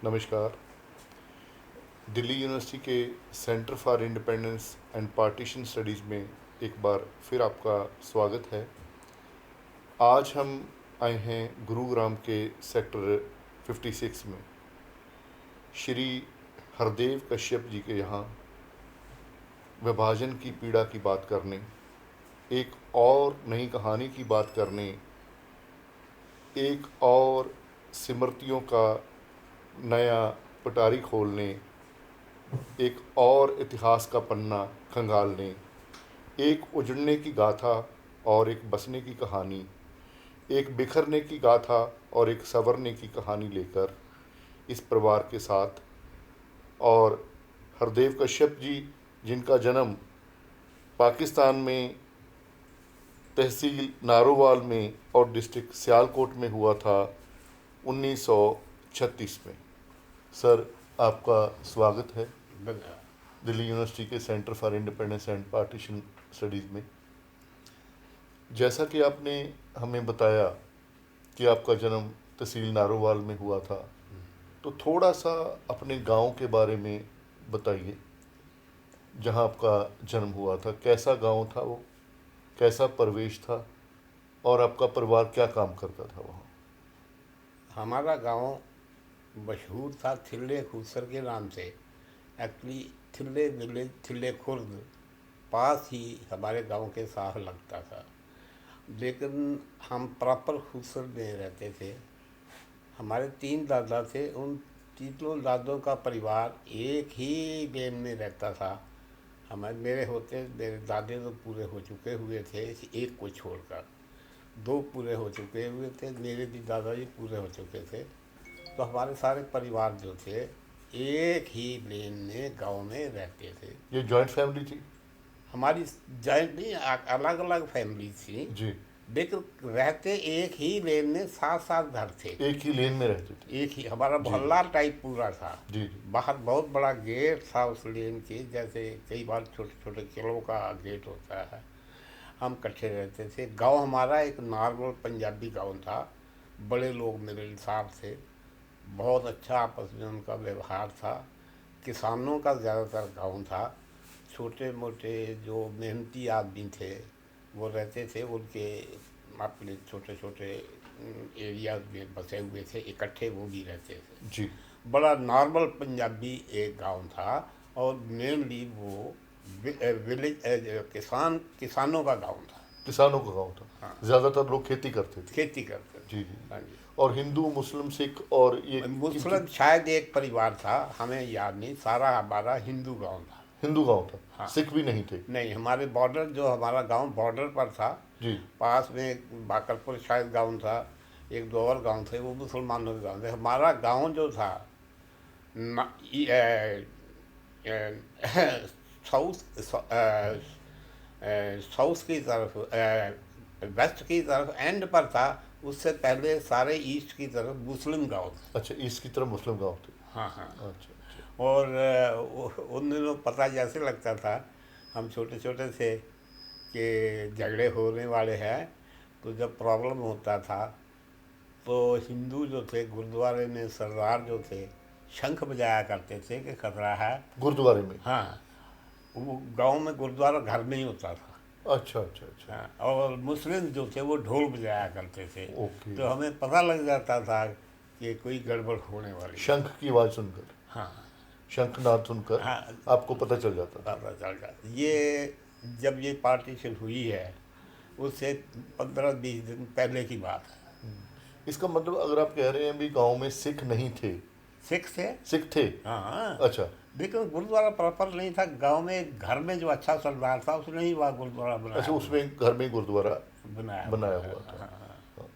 नमस्कार। दिल्ली यूनिवर्सिटी के centre for independence and partition studies में एक बार फिर आपका स्वागत है। आज हम आए हैं गुरुग्राम के सेक्टर 56 में श्री हरदेव कश्यप जी के यहाँ विभाजन की पीड़ा की बात करने, एक और नई कहानी की बात करने, एक और स्मृतियों का नया पटारी खोलने, एक और इतिहास का पन्ना खंगालने, एक उजड़ने की गाथा और एक बसने की कहानी, एक बिखरने की गाथा और एक संवरने की कहानी लेकर इस परिवार के साथ, और हरदेव कश्यप जी जिनका जन्म पाकिस्तान में तहसील नारोवाल में और डिस्ट्रिक्ट सियालकोट में हुआ था 1936 में। सर, आपका स्वागत है दिल्ली यूनिवर्सिटी के centre for independence and partition studies में। जैसा कि आपने हमें बताया कि आपका जन्म तहसील नारोवाल में हुआ था, तो थोड़ा सा अपने गांव के बारे में बताइए, जहां आपका जन्म हुआ था। कैसा गांव था वो, कैसा परिवेश था, और आपका परिवार क्या काम करता था वहाँ? हमारा गांव मशहूर था थिल्ले खूसर के नाम से। एक्चुअली थिल्ले विलेज, थिल्ले खुर्द पास ही हमारे गांव के साथ लगता था, लेकिन हम प्रॉपर खूसर में रहते थे। हमारे 3 दादा थे, उन तीनों दादों का परिवार एक ही लेन में रहता था। हमारे मेरे दादे तो पूरे हो चुके हुए थे, एक को छोड़कर 2 पूरे हो चुके हुए थे। मेरे भी दादाजी पूरे हो चुके थे। तो हमारे सारे परिवार जो थे एक ही लेन में गांव में रहते थे। ये जॉइंट फैमिली थी? हमारी जॉइंट नहीं, अलग अलग फैमिली थी, जी। लेकिन रहते एक ही लेन में 7-7 घर थे। एक ही लेन में रहते थे? एक ही हमारा जी मोहल्ला टाइप पूरा था। जी जी। बाहर बहुत बड़ा गेट था उस लेन के, जैसे कई बार छोटे छोटे किलों का गेट होता है। हम इकट्ठे रहते थे। गांव हमारा एक नॉर्मल पंजाबी गांव था। बड़े लोग मिलनसार थे, बहुत अच्छा आपस में उनका व्यवहार था। किसानों का ज़्यादातर गांव था। छोटे मोटे जो मेहनती आदमी थे वो रहते थे, उनके अपने छोटे छोटे एरिया में बसे हुए थे, इकट्ठे वो भी रहते थे। जी। बड़ा नॉर्मल पंजाबी एक गांव था, और मेनली वो विलेज किसानों का गांव था। किसानों का गांव था। हाँ, ज़्यादातर लोग खेती करते थे। खेती करते जी थे। जी। हाँ जी। और हिंदू, मुस्लिम, सिख और ये मुस्लिम शायद एक परिवार था, हमें याद नहीं। सारा हमारा हिंदू गांव था। हिंदू गांव था? हाँ। सिख भी नहीं थे? नहीं, हमारे बॉर्डर, जो हमारा गांव बॉर्डर पर था, जी। पास में एक बाकरपुर शायद गांव था, एक दो और गांव थे, वो मुसलमानों के गांव थे। हमारा गांव जो था साउथ साउथ की तरफ, वेस्ट की तरफ एंड पर था। उससे पहले सारे ईस्ट की तरफ मुस्लिम गांव थे। अच्छा, ईस्ट की तरफ मुस्लिम गांव थे। हाँ हाँ। अच्छा अच्छा। और उन दिनों पता जैसे लगता था, हम छोटे छोटे थे, कि झगड़े होने वाले हैं। तो जब प्रॉब्लम होता था, तो हिंदू जो थे गुरुद्वारे में सरदार जो थे शंख बजाया करते थे कि खतरा है। गुरुद्वारे में? हाँ, वो गांव में गुरुद्वारा घर में ही होता था। अच्छा अच्छा अच्छा। हाँ, और मुस्लिम जो थे वो ढोल बजाया करते थे। ओके। तो हमें पता लग जाता था कि कोई गड़बड़ होने वाली है। शंख की आवाज़ सुनकर, हाँ शंखनाद सुनकर हाँ, आपको पता चल जाता था? पता चल जाता। ये जब ये पार्टीशन हुई है, उससे 15-20 दिन पहले की बात है। इसका मतलब अगर आप कह रहे हैं भी गांव में सिख नहीं थे? सिख थे। सिख थे? हाँ, अच्छा लेकिन गुरुद्वारा प्रॉपर नहीं था। गांव में एक घर में जो अच्छा सरदार था, उसने ही वहाँ गुरुद्वारा बनाया अच्छा, हुआ उसमें घर में गुरुद्वारा बनाया बनाया हुआ है। हुआ था। हाँ,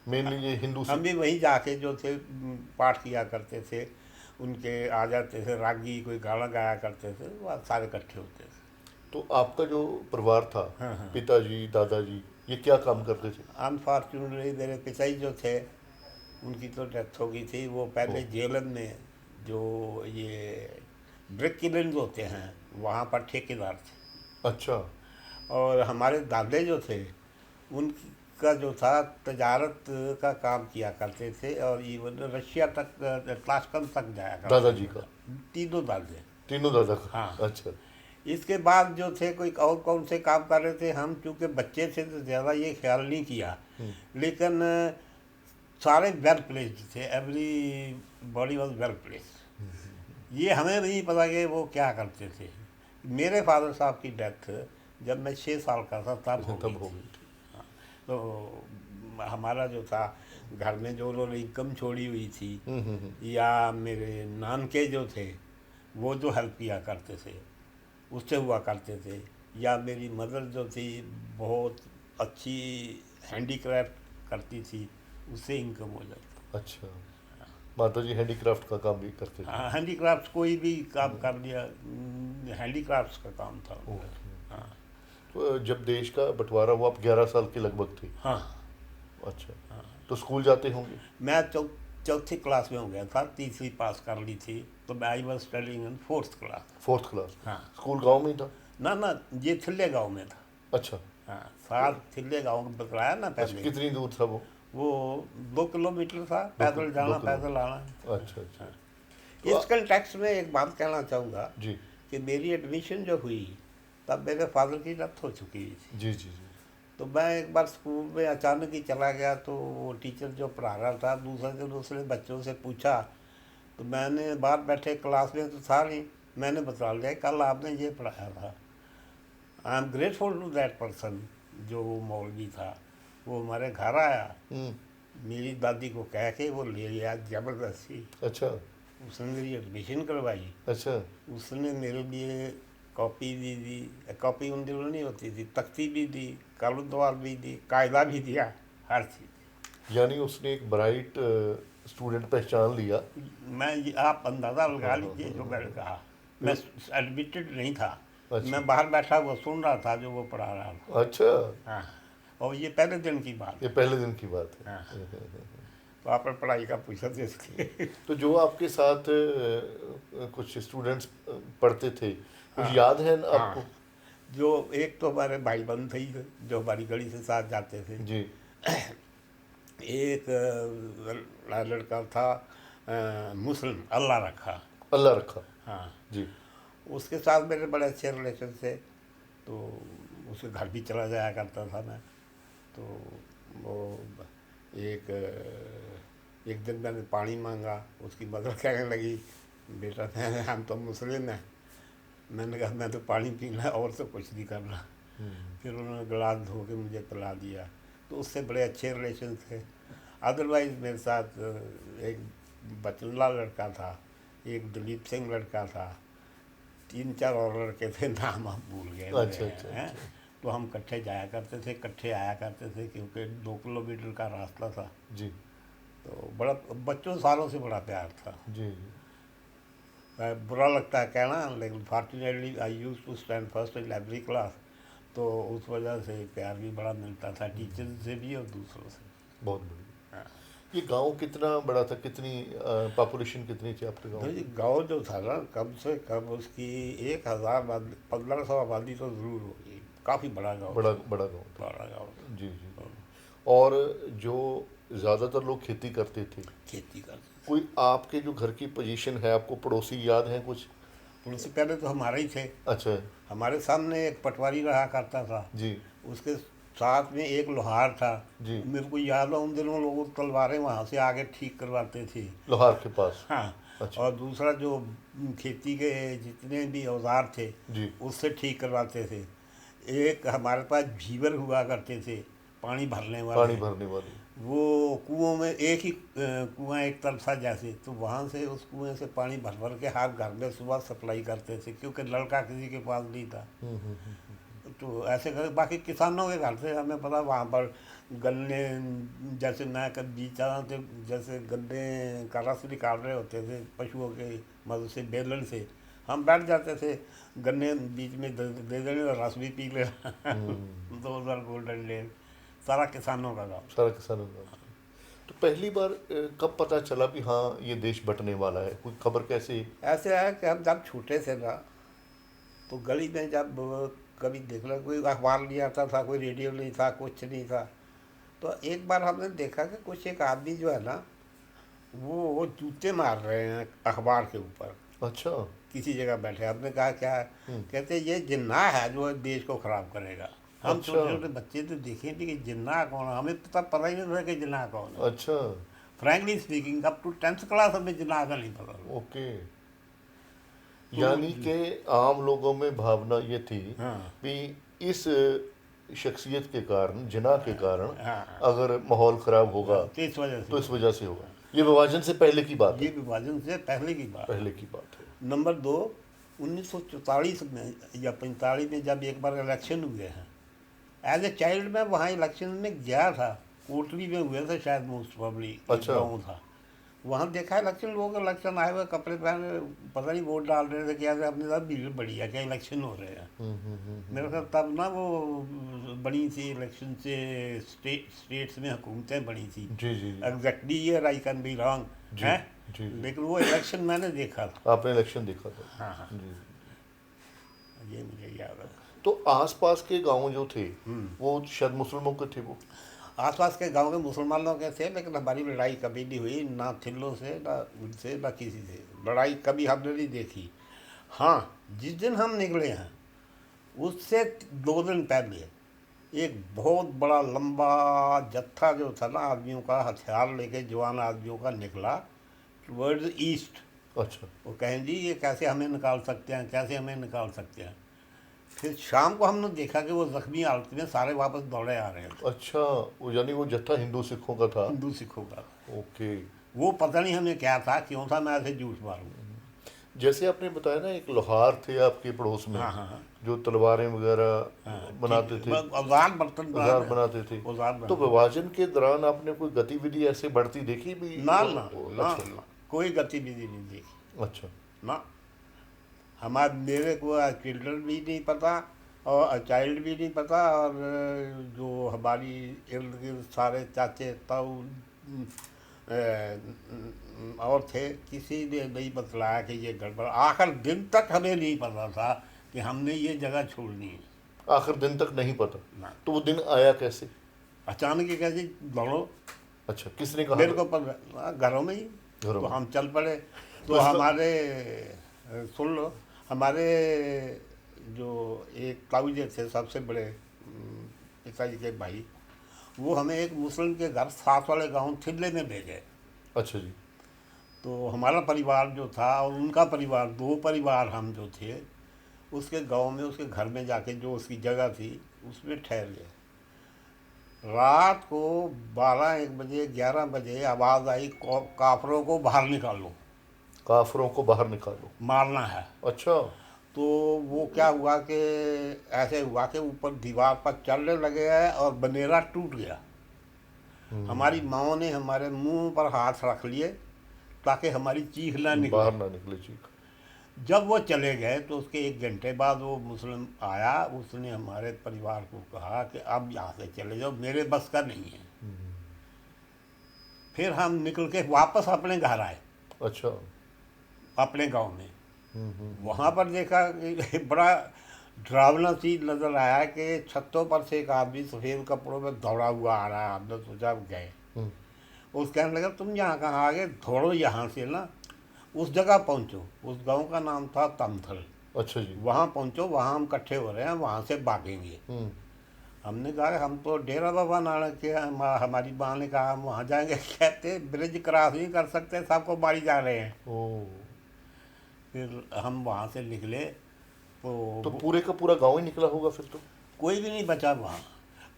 मेनली ये हिंदू हम सिख। भी वहीं जाके जो थे पाठ किया करते थे। उनके आ जाते थे रागी, कोई गाना गाया करते थे, वह सारे इकट्ठे होते थे। तो आपका जो परिवार था, हाँ हाँ। पिताजी, दादाजी, ये क्या काम करते थे? अनफॉर्चुनेटली मेरे पिताजी जो थे, उनकी तो डेथ हो गई थी। वो ओ। पहले जेलन में, जो ये ब्रिक किलन्स होते हैं, वहाँ पर ठेकेदार थे। अच्छा। और हमारे दादे जो थे, उन उसका जो था तजारत का काम किया करते थे और इवन रशिया तक ताशकंद तक जाया करते दादाजी थे। का? तीनों दादे। तीनों दादा का? हाँ। अच्छा। इसके बाद जो थे कोई और कौन से काम कर रहे थे, हम चूँकि बच्चे थे तो ज़्यादा ये ख्याल नहीं किया, लेकिन सारे वेल प्लेस्ड थे, every body was well placed. ये हमें नहीं पता कि वो क्या करते थे। मेरे फादर साहब की डेथ जब मैं 6 साल का था तब हो तब गई हो थी। गई थी। हाँ, तो हमारा जो था घर में जो उन्होंने इनकम छोड़ी हुई थी, या मेरे नानके जो थे वो जो हेल्प किया करते थे उससे हुआ करते थे, या मेरी मदर जो थी बहुत अच्छी हैंडीक्राफ्ट करती थी, उससे इनकम हो जाती। अच्छा, माता जी हैंडीक्राफ्ट का काम भी करते थे? हाँ, हैंडीक्राफ्ट कोई भी काम कर लिया, हैंडीक्राफ्ट्स का काम था उनका। ओके। हाँ। तो जब देश का बंटवारा हुआ आप 11 साल के लगभग थे? हाँ। अच्छा। हाँ। तो स्कूल जाते होंगे? मैं चौथी क्लास में हो गया था, तीसरी पास कर ली थी, तो मैं I was studying in 4th class. 4th class में? हाँ। स्कूल गांव में ही था? ना ना, ये थिल्ले गांव में था। अच्छा। हाँ, साथ थिल्ले गांव में बताया ना अच्छा, पहले। कितनी दूर था वो? वो 2 किलोमीटर था, दो पैदल जाना 2 पैदल किलोमीटर? आना। अच्छा अच्छा। हाँ। तो इस कंटेक्स्ट में एक बात कहना चाहूँगा जी कि मेरी एडमिशन जो हुई तब मेरे फादर की डेथ हो चुकी थी। जी जी जी। तो मैं एक बार स्कूल में अचानक ही चला गया, तो वो टीचर जो पढ़ा रहा था दूसरे बच्चों से पूछा, तो मैंने बाहर बैठे क्लास में तो था नहीं, मैंने बता दिया कल आपने ये पढ़ाया था। I am grateful to that person. जो वो मौलवी था वो हमारे घर आया, मेरी दादी को कह के वो ले गया ज़बरदस्ती। अच्छा उसने मेरी एडमिशन करवाई, अच्छा। उसने मेरे लिए कॉपी भी दी, कॉपी उन दिनों नहीं होती थी, तख्ती भी दी, कालूद्वार भी दी, कायदा भी दिया, हर चीज़। यानी उसने एक ब्राइट स्टूडेंट पहचान लिया। आप अंदाज़ा लगा हाँ हाँ लीजिए जो हाँ मैंने हाँ। कहा। मैं एडमिटेड नहीं था, अच्छा मैं बाहर बैठा वो सुन रहा था जो वो पढ़ा रहा था। अच्छा। हाँ, और ये पहले दिन की बात ये है। पहले दिन की बात है। हाँ, तो आपने पढ़ाई का पूछा थे इसके। तो जो आपके साथ कुछ स्टूडेंट्स पढ़ते थे, कुछ हाँ याद है हाँ, आपको? जो एक तो हमारे भाई बंद थे ही, जो हमारी गली से साथ जाते थे। जी एक लड़का था मुस्लिम, अल्लाह रखा। अल्लाह रखा। हाँ, जी उसके साथ मेरे बड़े अच्छे रिलेशन थे, तो उसके घर भी चला जाया करता था मैं। तो वो एक दिन मैंने पानी मांगा, उसकी मदर कहने लगी बेटा हम तो मुस्लिम हैं। मैंने कहा मैं तो पानी पीना है और तो कुछ नहीं करना। फिर उन्होंने गिलास धो के मुझे पिला दिया, तो उससे बड़े अच्छे रिलेशन थे। अदरवाइज़ मेरे साथ एक बचनलाल लड़का था, एक दलीप सिंह लड़का था, 3-4 और लड़के थे, नाम आप भूल गए अच्छा अच्छा हैं। अच्छा। तो हम इकट्ठे जाया करते थे, इकट्ठे आया करते थे, क्योंकि 2 किलोमीटर का रास्ता था। जी तो बड़ा बच्चों सालों से बड़ा प्यार था। जी बुरा लगता है कहना, लेकिन fortunately I use to stand first in every class, तो उस वजह से प्यार भी बड़ा मिलता था, टीचर से भी और दूसरों से। बहुत बढ़िया। हाँ। ये गांव कितना बड़ा था? कितनी पॉपुलेशन कितनी थी आपके गांव तो में? ये गाँव जो था ना, कम से कम उसकी 1,000 1500 आबादी तो ज़रूर होगी। काफ़ी बड़ा गाँव बड़ा था। बड़ा गांव था। बड़ा गाँव था। जी जी जी। और जो ज़्यादातर लोग खेती करते थे, खेती करते कोई आपके जो घर की पोजीशन है, आपको पड़ोसी याद हैं कुछ? थे। उससे पहले तो हमारे ही थे। अच्छा हमारे सामने एक पटवारी रहा करता था, जी उसके साथ में एक लोहार था। जी। मेरे को याद है उन दिनों लोग तलवारें वहाँ से आगे ठीक करवाते थे। लोहार के पास? हाँ। अच्छा और दूसरा जो खेती के जितने भी औजार थे जी। उससे ठीक करवाते थे। एक हमारे पास झीवर हुआ करते थे, पानी भरने वाले। पानी भरने वाली? वो कुओं में एक ही कुआं एक तरफ था जैसे, तो वहाँ से उस कुएं से पानी भर भर के हर घर में सुबह सप्लाई करते थे, क्योंकि लड़का किसी के पास नहीं था। तो ऐसे कर बाकी किसानों के घर से हमें पता, वहाँ पर गन्ने, जैसे मैं कभी बीचा तो जैसे गन्ने का रस निकाल रहे होते थे पशुओं के मदद से, बेलन से हम बैठ जाते थे, गन्ने बीच में दे देने और रस भी पी लेना। 2000 गोल्डन डे, सारा किसानों का गाँव। सारा किसानों का? तो पहली बार कब पता चला भी हाँ ये देश बटने वाला है? कोई खबर कैसे? ऐसे है कि हम जब छोटे थे ना, तो गली में जब कभी देख लो, कोई अखबार नहीं आता था, कोई रेडियो नहीं था, कुछ नहीं था, तो एक बार हमने देखा कि कुछ एक आदमी जो है ना वो जूते मार रहे हैं अखबार के ऊपर, अच्छा। किसी जगह बैठे। हमने कहा क्या है? हम्म। कहते ये जिन्ना है जो देश को खराब करेगा। हम अच्छा। छोटे छोटे बच्चे तो देखे थे कि जिन्ना कौन है, हमें तो तब पता ही नहीं था कि जिन्ना कौन है। अच्छा। Frankly speaking up to 10th class हमें जिन्ना का नहीं पता था। ओके। तो यानी कि आम लोगों में भावना ये थी हाँ कि इस शख्सियत के कारण, जिना के कारण हाँ अगर माहौल खराब होगा हाँ, तो इस वजह से तो इस होगा। वजह से होगा। ये विभाजन से पहले की बात ये है। विभाजन से पहले की बात पहले है। की बात है। नंबर दो, 1944 में या 45 में जब एक बार इलेक्शन हुए हैं, एज ए चाइल्ड मैं वहाँ इलेक्शन में गया था। कोटली में हुए थे शायद, मोस्ट प्रॉब्ली एक अच्छा। गांव था। वहाँ देखा इलेक्शन, लोग इलेक्शन आए हुए कपड़े पहने, पता नहीं वोट डाल रहे थे क्या थे। अपने साथ भीड़ बड़ी है क्या इलेक्शन हो रहे हैं। मेरे साथ तब ना वो बनी थी इलेक्शन से, स्टेट्स में हुकूमतें बनी थी। जी जी जी exactly year I can be wrong जी है, जी जी। लेकिन वो इलेक्शन मैंने देखा था। आपने इलेक्शन देखा था। हाँ हाँ, जी। ये मुझे याद है। तो आसपास के गांव जो थे हम्म। वो शायद मुसलमानों के थे वो। आसपास के गांव के मुसलमानों के थे, लेकिन हमारी लड़ाई कभी नहीं हुई, ना थिल्लों से ना उनसे ना किसी से। लड़ाई कभी हमने नहीं देखी। हाँ, जिस दिन हम निकले हैं उससे 2 दिन पहले एक बहुत बड़ा लंबा जत्था जो था ना आदमियों का, हथियार लेके जवान आदमियों का निकला टुवर्ड्स ईस्ट। अच्छा। वो कहें जी ये कैसे हमें निकाल सकते हैं, कैसे हमें निकाल सकते हैं। फिर शाम को हमने देखा कि वो जख्मी हालत में सारे वापस दौड़े आ रहे थे। अच्छा, वो यानी वो जत्था हिंदू सिखों का था। हिंदू सिखों का। ओके। वो पता नहीं हमें क्या था, क्यों था, मैं ऐसे झूठ मारूं। जैसे आपने बताया ना एक लोहार थे आपके पड़ोस में हाँ हाँ हाँ जो तलवारें वगैरह हाँ, ठीक बनाते है, थे, औजार बर्तन औजार बनाने। बनाते थे। औजार तो बनाने। विभाजन के दौरान आपने कोई गतिविधि ऐसे बढ़ती देखी भी? ना ना ना अच्छा। ना, कोई गतिविधि नहीं देखी अच्छा। ना। हमारे मेरे को चिल्ड्रन भी नहीं पता और चाइल्ड भी नहीं पता, और जो हमारी इर्द गिर्द सारे चाचे ताऊ और थे, किसी ने नहीं बतलाया कि ये गड़बड़। आखिर दिन तक हमें नहीं पता था कि हमने ये जगह छोड़नी है। आखिर दिन तक नहीं पता। ना, तो वो दिन आया कैसे? अचानक ही कैसे दौड़ो। अच्छा, किसने कहा? मेरे को पता घरों में ही। घरों तो में? हम चल पड़े। तो तो इसका हमारे सुन लो, हमारे जो एक ताऊ जी थे सबसे बड़े, पिताजी के भाई, वो हमें एक मुस्लिम के घर साथ वाले गांव थिल्ले में भेजे। अच्छा जी। तो हमारा परिवार जो था और उनका परिवार, 2 परिवार हम जो थे, उसके गांव में उसके घर में जाके जो उसकी जगह थी उसमें ठहर गए। रात को 12-1 बजे 11 बजे आवाज़ आई, काफरों को बाहर निकालो, काफरों को बाहर निकालो। मारना है। अच्छा। तो वो क्या हुआ कि ऐसे हुआ कि ऊपर दीवार पर चलने लगे हैं और बनेरा टूट गया। हमारी माओ ने हमारे मुंह पर हाथ रख लिए ताकि हमारी चीख ना निकले। बाहर ना निकले चीख। जब वो चले गए तो उसके 1 घंटे बाद वो मुस्लिम आया, उसने हमारे परिवार को कहा कि अब यहाँ से चले जाओ, मेरे बस का नहीं है। फिर हम निकल के वापस अपने घर आए, अच्छा। अपने गांव में। वहाँ पर देखा कि बड़ा डरावना चीज नजर आया कि छतों पर से एक आदमी सफ़ेद कपड़ों में दौड़ा हुआ आ रहा है। हमने सोचा गए। हम्म। उस कहने लगा तुम यहाँ कहाँ आ गए, दौड़ो यहाँ से ना, उस जगह पहुँचो। उस गांव का नाम था तमथल। अच्छा जी। वहाँ पहुँचो, वहाँ हम इकट्ठे हो रहे हैं, वहाँ से भागेंगे। हम्म। हमने कहा हम तो डेरा बाबा नानक के हैं, हमारी माँ ने कहा हम वहाँ जाएंगे। कहते ब्रिज क्रॉस नहीं कर सकते, सबको मारी जा रहे हैं। ओ। फिर हम वहाँ से निकले तो तो पूरे का पूरा गांव ही निकला होगा फिर तो। कोई भी नहीं बचा वहाँ।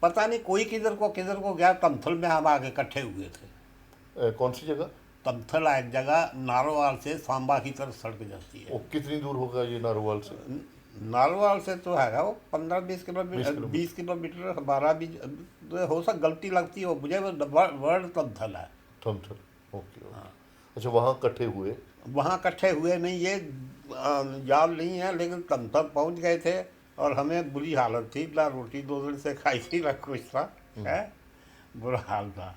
पता नहीं कोई किधर को गया। तमथल में हम आगे इकट्ठे हुए थे। कौन सी जगह? तमथल एक जगह नारोवाल से सांबा की तरफ सड़क जाती है। वो कितनी दूर होगा ये नारोवाल से? नारोवाल से तो है वो 15-20 20 किलोमीटर, किलोमीटर। 20 किलोमीटर। हमारा भी तो हो सक गलती लगती है मुझे, वर्ड तमथल है। थमथल। Okay okay. अच्छा, वहाँ इकट्ठे हुए। वहाँ इकट्ठे हुए नहीं, ये याद नहीं है, लेकिन तमथल पहुँच गए थे। और हमें बुरी हालत थी, ना रोटी 2 दिन से खाई थी ना कुछ था, है बुरा हाल था।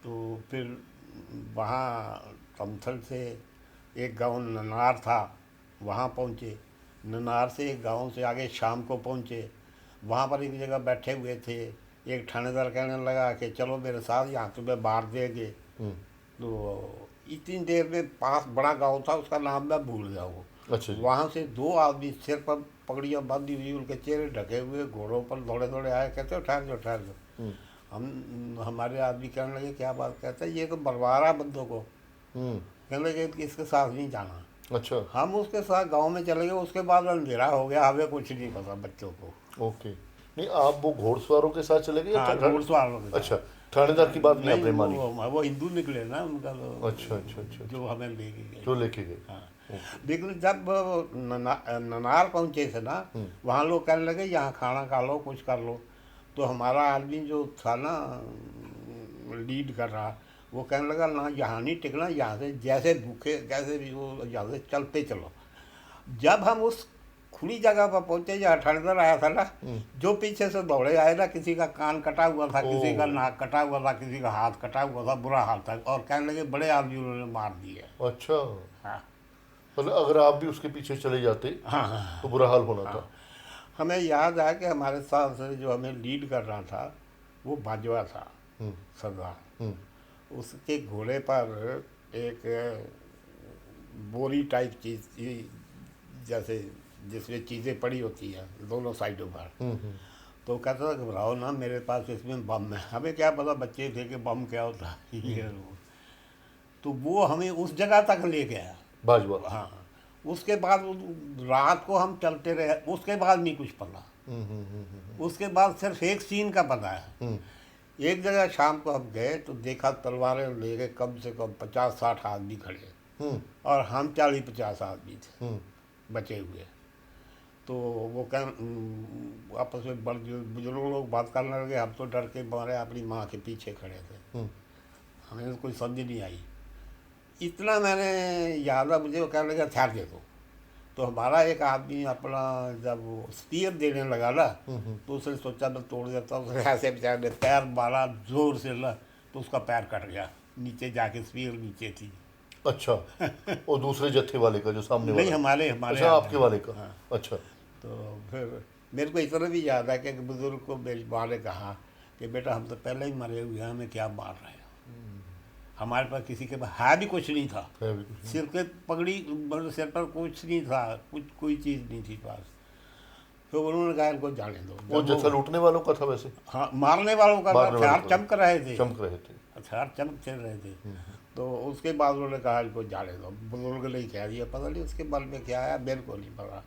तो फिर वहाँ तमथल से एक गांव ननार था, वहाँ पहुँचे। ननार से एक गांव से आगे शाम को पहुँचे। वहाँ पर एक जगह बैठे हुए थे। एक थानेदार कहने लगा कि चलो मेरे साथ, यहाँ तुम्हें मार देंगे। हम्म, तो इतनी देर में पास बड़ा गांव था, उसका नाम मैं भूल गया वो। अच्छा जी। वहाँ से दो आदमी सिर पर पगड़ियाँ बांधी हुई, उनके चेहरे ढके हुए, घोड़ों पर दौड़े दौड़े आए, कहते हो ठहर जाओ ठहर जाओ। हम्म, हमारे आदमी कहने लगे क्या बात, कहते ये तो मरवा रहा बंदों को। हम्म, कहने लगे कि इसके साथ नहीं जाना। अच्छा, हम उसके साथ गांव में चले गए। उसके बाद अंधेरा हो गया, हमें कुछ नहीं पता बच्चों को। ओके। नहीं, आप वो घोड़सवारों के साथ चले गए या हाँ, घुड़सवारों के अच्छा, साथ। थानेदार की बात नहीं नहीं, आपने मानी? वो हिंदू निकले ना, उनका अच्छा अच्छा अच्छा तो जो अच्छा, हमें लेके गए। जो लेके गए। हाँ, ओके। लेकिन जब ननार पहुंचे थे ना, हम्म, वहाँ लोग कहने लगे यहाँ खाना खा लो, कुछ कर लो। तो हमारा आदमी जो था ना, लीड कर रहा, वो कहने लगा ना यहाँ नहीं टिकना, यहाँ से जैसे भूखे कैसे भी वो यहाँ से चलते चलो। जब हम उस खुली जगह पर पहुंचे जहाँ ठंडर आया था ना, हम्म, जो पीछे से दौड़े आए ना, किसी का कान कटा हुआ था, ओ, किसी का नाक कटा हुआ था, किसी का हाथ कटा हुआ था, बुरा हाल था, और कहने लगे बड़े आदमी उन्होंने मार दिए। अच्छा, हाँ मतलब अगर आप भी उसके पीछे चले जाते हाँ हाँ तो बुरा हाल होना था। हाँ। हमें याद है कि हमारे साथ से जो हमें लीड कर रहा था, वो बाजवा था, हम्म, सरदार। हम्म, उसके घोड़े पर एक बोरी टाइप चीज़ थी, जैसे जिसमें चीज़ें पड़ी होती हैं दोनों साइडों पर। हम्म, तो कहता था घबराओ ना, मेरे पास इसमें बम है। हमें क्या पता, बच्चे थे कि बम क्या होता है ये वो। तो वो हमें उस जगह तक ले गया। बाजवा। हाँ, उसके बाद रात को हम चलते रहे, उसके बाद नहीं कुछ पता। उसके बाद सिर्फ एक सीन का पता है। हम्म, एक जगह शाम को हम गए तो देखा तलवारें लेके कम से कम 50-60 आदमी खड़े, हम्म, और हम 40-50 आदमी थे हम्म, बचे हुए। तो वो आपस में बड़ बुजुर्ग लोग बात करने लगे, हम तो डर के मारे अपनी माँ के पीछे खड़े थे। हम्म, हमें तो कोई समझ नहीं आई। इतना मैंने याद है मुझे, वो कहने लगा ठहर दे दो। तो हमारा एक आदमी अपना जब वो स्पीयर देने लगा ना, हम्म, तो उसने सोचा मैं तोड़ देता हूँ। उसने ऐसे बेचारे ने पैर मारा जोर से ना, तो उसका पैर कट गया नीचे जाके, स्पीयर नीचे थी। अच्छा, और दूसरे जत्थे वाले का जो सामने नहीं, वाला? हमारे हमारे अच्छा, आपके आदमी। वाले का। हाँ। अच्छा। तो फिर मेरे को इतना भी याद है कि एक बुजुर्ग को मेरी माँ ने कहा कि बेटा हम तो पहले ही मरे हुए हैं, हमें क्या मार रहे हो। हमारे पास किसी के पास है भी कुछ नहीं था। है भी कुछ नहीं। सिर के पगड़ी, मतलब सिर पर कुछ नहीं था, कुछ कोई चीज़ नहीं थी पास। तो उन्होंने कहा इनको जाने दो। वो जब जत्था वो, लूटने वालों का था वैसे? हाँ, मारने वालों का था, मारने वालों हथियार का चमक रहे थे, चमक रहे थे। हथियार चमक चल रहे थे। तो उसके बाद उन्होंने कहा इनको जाने दो। बुजुर्ग ने कह दिया, पता नहीं उसके बल में क्या आया, मेरे को नहीं पता।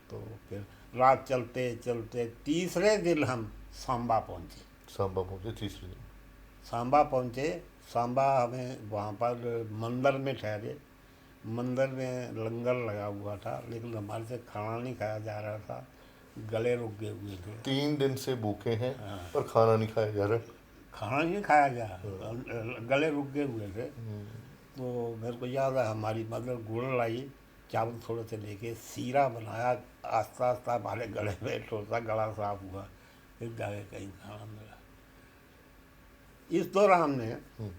तो फिर रात चलते चलते तीसरे दिन हम सांबा पहुँचे। सांबा पहुंचे तीसरे दिन। सांबा पहुँचे। सांबा हमें वहाँ पर मंदिर में ठहरे। मंदिर में लंगर लगा हुआ था, लेकिन हमारे से खाना नहीं खाया जा रहा था, गले रुक गए हुए थे। 3 दिन से भूखे हैं हाँ, पर खाना नहीं खाया जा रहा। खाना नहीं खाया जा रहा, गले रुक गए हुए थे। तो मेरे को याद है हमारी मदर गुड़ लाई, चावल थोड़े से लेके सीरा बनाया, आस्ता आस्ता हमारे गले में ठोसा, गला साफ हुआ, फिर जाके कहीं खाना मिला। इस दौरान में हम्म,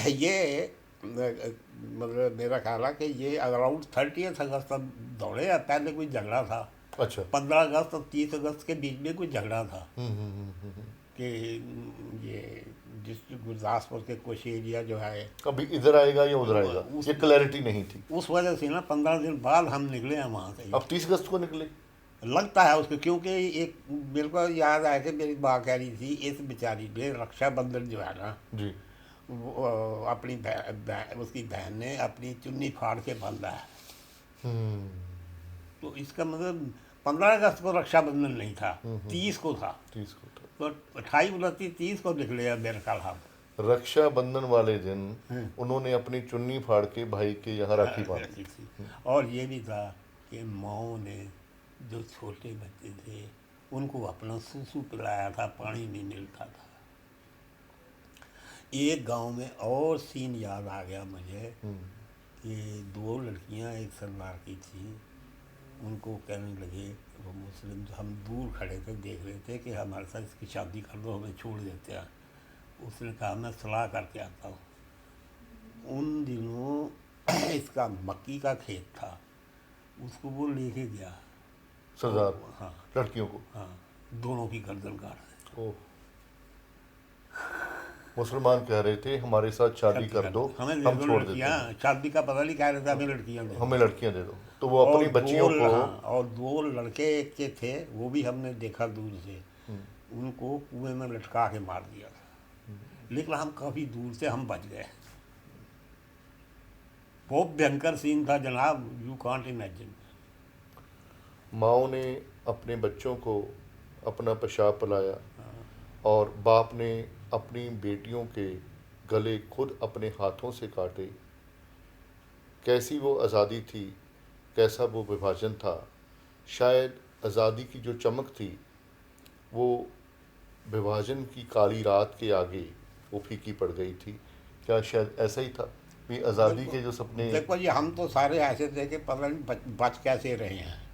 ये मतलब मेरा ख्याल है कि ये अराउंड 30 अगस्त तक दौड़े या पहले कोई झगड़ा था। अच्छा। 15 अगस्त और 30 अगस्त के बीच में कोई झगड़ा था हम्म। कि ये डिस्ट्रिक्ट गुरदासपुर के कुछ एरिया जो है, अभी इधर आएगा या उधर आएगा उस ये क्लैरिटी नहीं थी। उस वजह से ना 15 दिन बाद हम निकले हैं वहाँ से। अब 30 अगस्त को निकले? लगता है उसको, क्योंकि एक मेरे को याद आया कि मेरी माँ कह रही थी इस बेचारी ने रक्षाबंधन जो है ना, जी। वो अपनी उसकी बहन ने अपनी चुन्नी फाड़ के बांधा है। हम्म, तो इसका मतलब 15 अगस्त को रक्षाबंधन नहीं था, 30 को था। 30 को था। तो 28, 29, 30 को निकले हैं मेरे ख्याल हम। रक्षाबंधन वाले दिन हैं। उन्होंने अपनी चुन्नी फाड़ के भाई के यहाँ राखी बांधी। ऐसी थी। और ये भी था कि माओ ने जो छोटे बच्चे थे उनको अपना सूसू पिलाया था, पानी नहीं मिलता था। एक गांव में और सीन याद आ गया मुझे कि 2 लड़कियां एक सरदार की थी। उनको कहने लगे, वो मुस्लिम, हम दूर खड़े थे देख रहे थे कि हमारे साथ इसकी शादी कर दो, हमें छोड़ देते हैं। उसने कहा मैं सलाह करके आता हूँ। उन दिनों इसका मक्की का खेत था, उसको वो लेके गया। सरदार हाँ लड़कियों को? हाँ। दोनों की गर्दन काट दी। ओह। मुसलमान कह रहे थे हमारे साथ शादी कर दो, हमें दे हम दो छोड़ देते लड़कियां, हैं, शादी का पता नहीं कह रहे थे, हमें लड़कियां दे हमें दो। लड़कियां दे दो। तो वो अपनी बच्चियों को, हाँ, और दो लड़के एक के थे, वो भी हमने देखा दूर से, उनको कुएं में लटका के मार दिया था। लेकिन हम काफ़ी दूर से हम बच गए। बहुत भयंकर सीन था जनाब, यू कांट इमेजिन। माओ ने अपने बच्चों को अपना पेशाब पिलाया और बाप ने अपनी बेटियों के गले खुद अपने हाथों से काटे। कैसी वो आज़ादी थी, कैसा वो विभाजन था। शायद आज़ादी की जो चमक थी वो विभाजन की काली रात के आगे वो फीकी पड़ गई थी। क्या शायद ऐसा ही था कि आज़ादी देखो के जो सपने। देखो ये हम तो सारे ऐसे थे कि पता नहीं बच कैसे रहे हैं।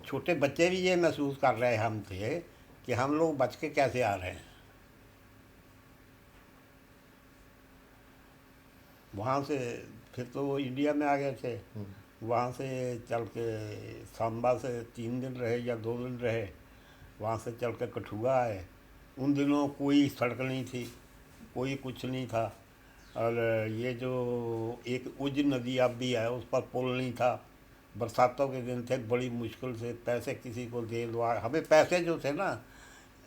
छोटे बच्चे भी ये महसूस कर रहे हम थे कि हम लोग बच के कैसे आ रहे हैं। वहाँ से फिर तो वो इंडिया में आ गए थे। वहाँ से चल के सांबा से 3 दिन रहे या 2 दिन रहे। वहाँ से चल के कठुआ आए। उन दिनों कोई सड़क नहीं थी, कोई कुछ नहीं था। और ये जो एक उज नदी अब भी है, उस पर पुल नहीं था। बरसातों के दिन थे, बड़ी मुश्किल से पैसे किसी को दे दो। हमें पैसे जो थे ना,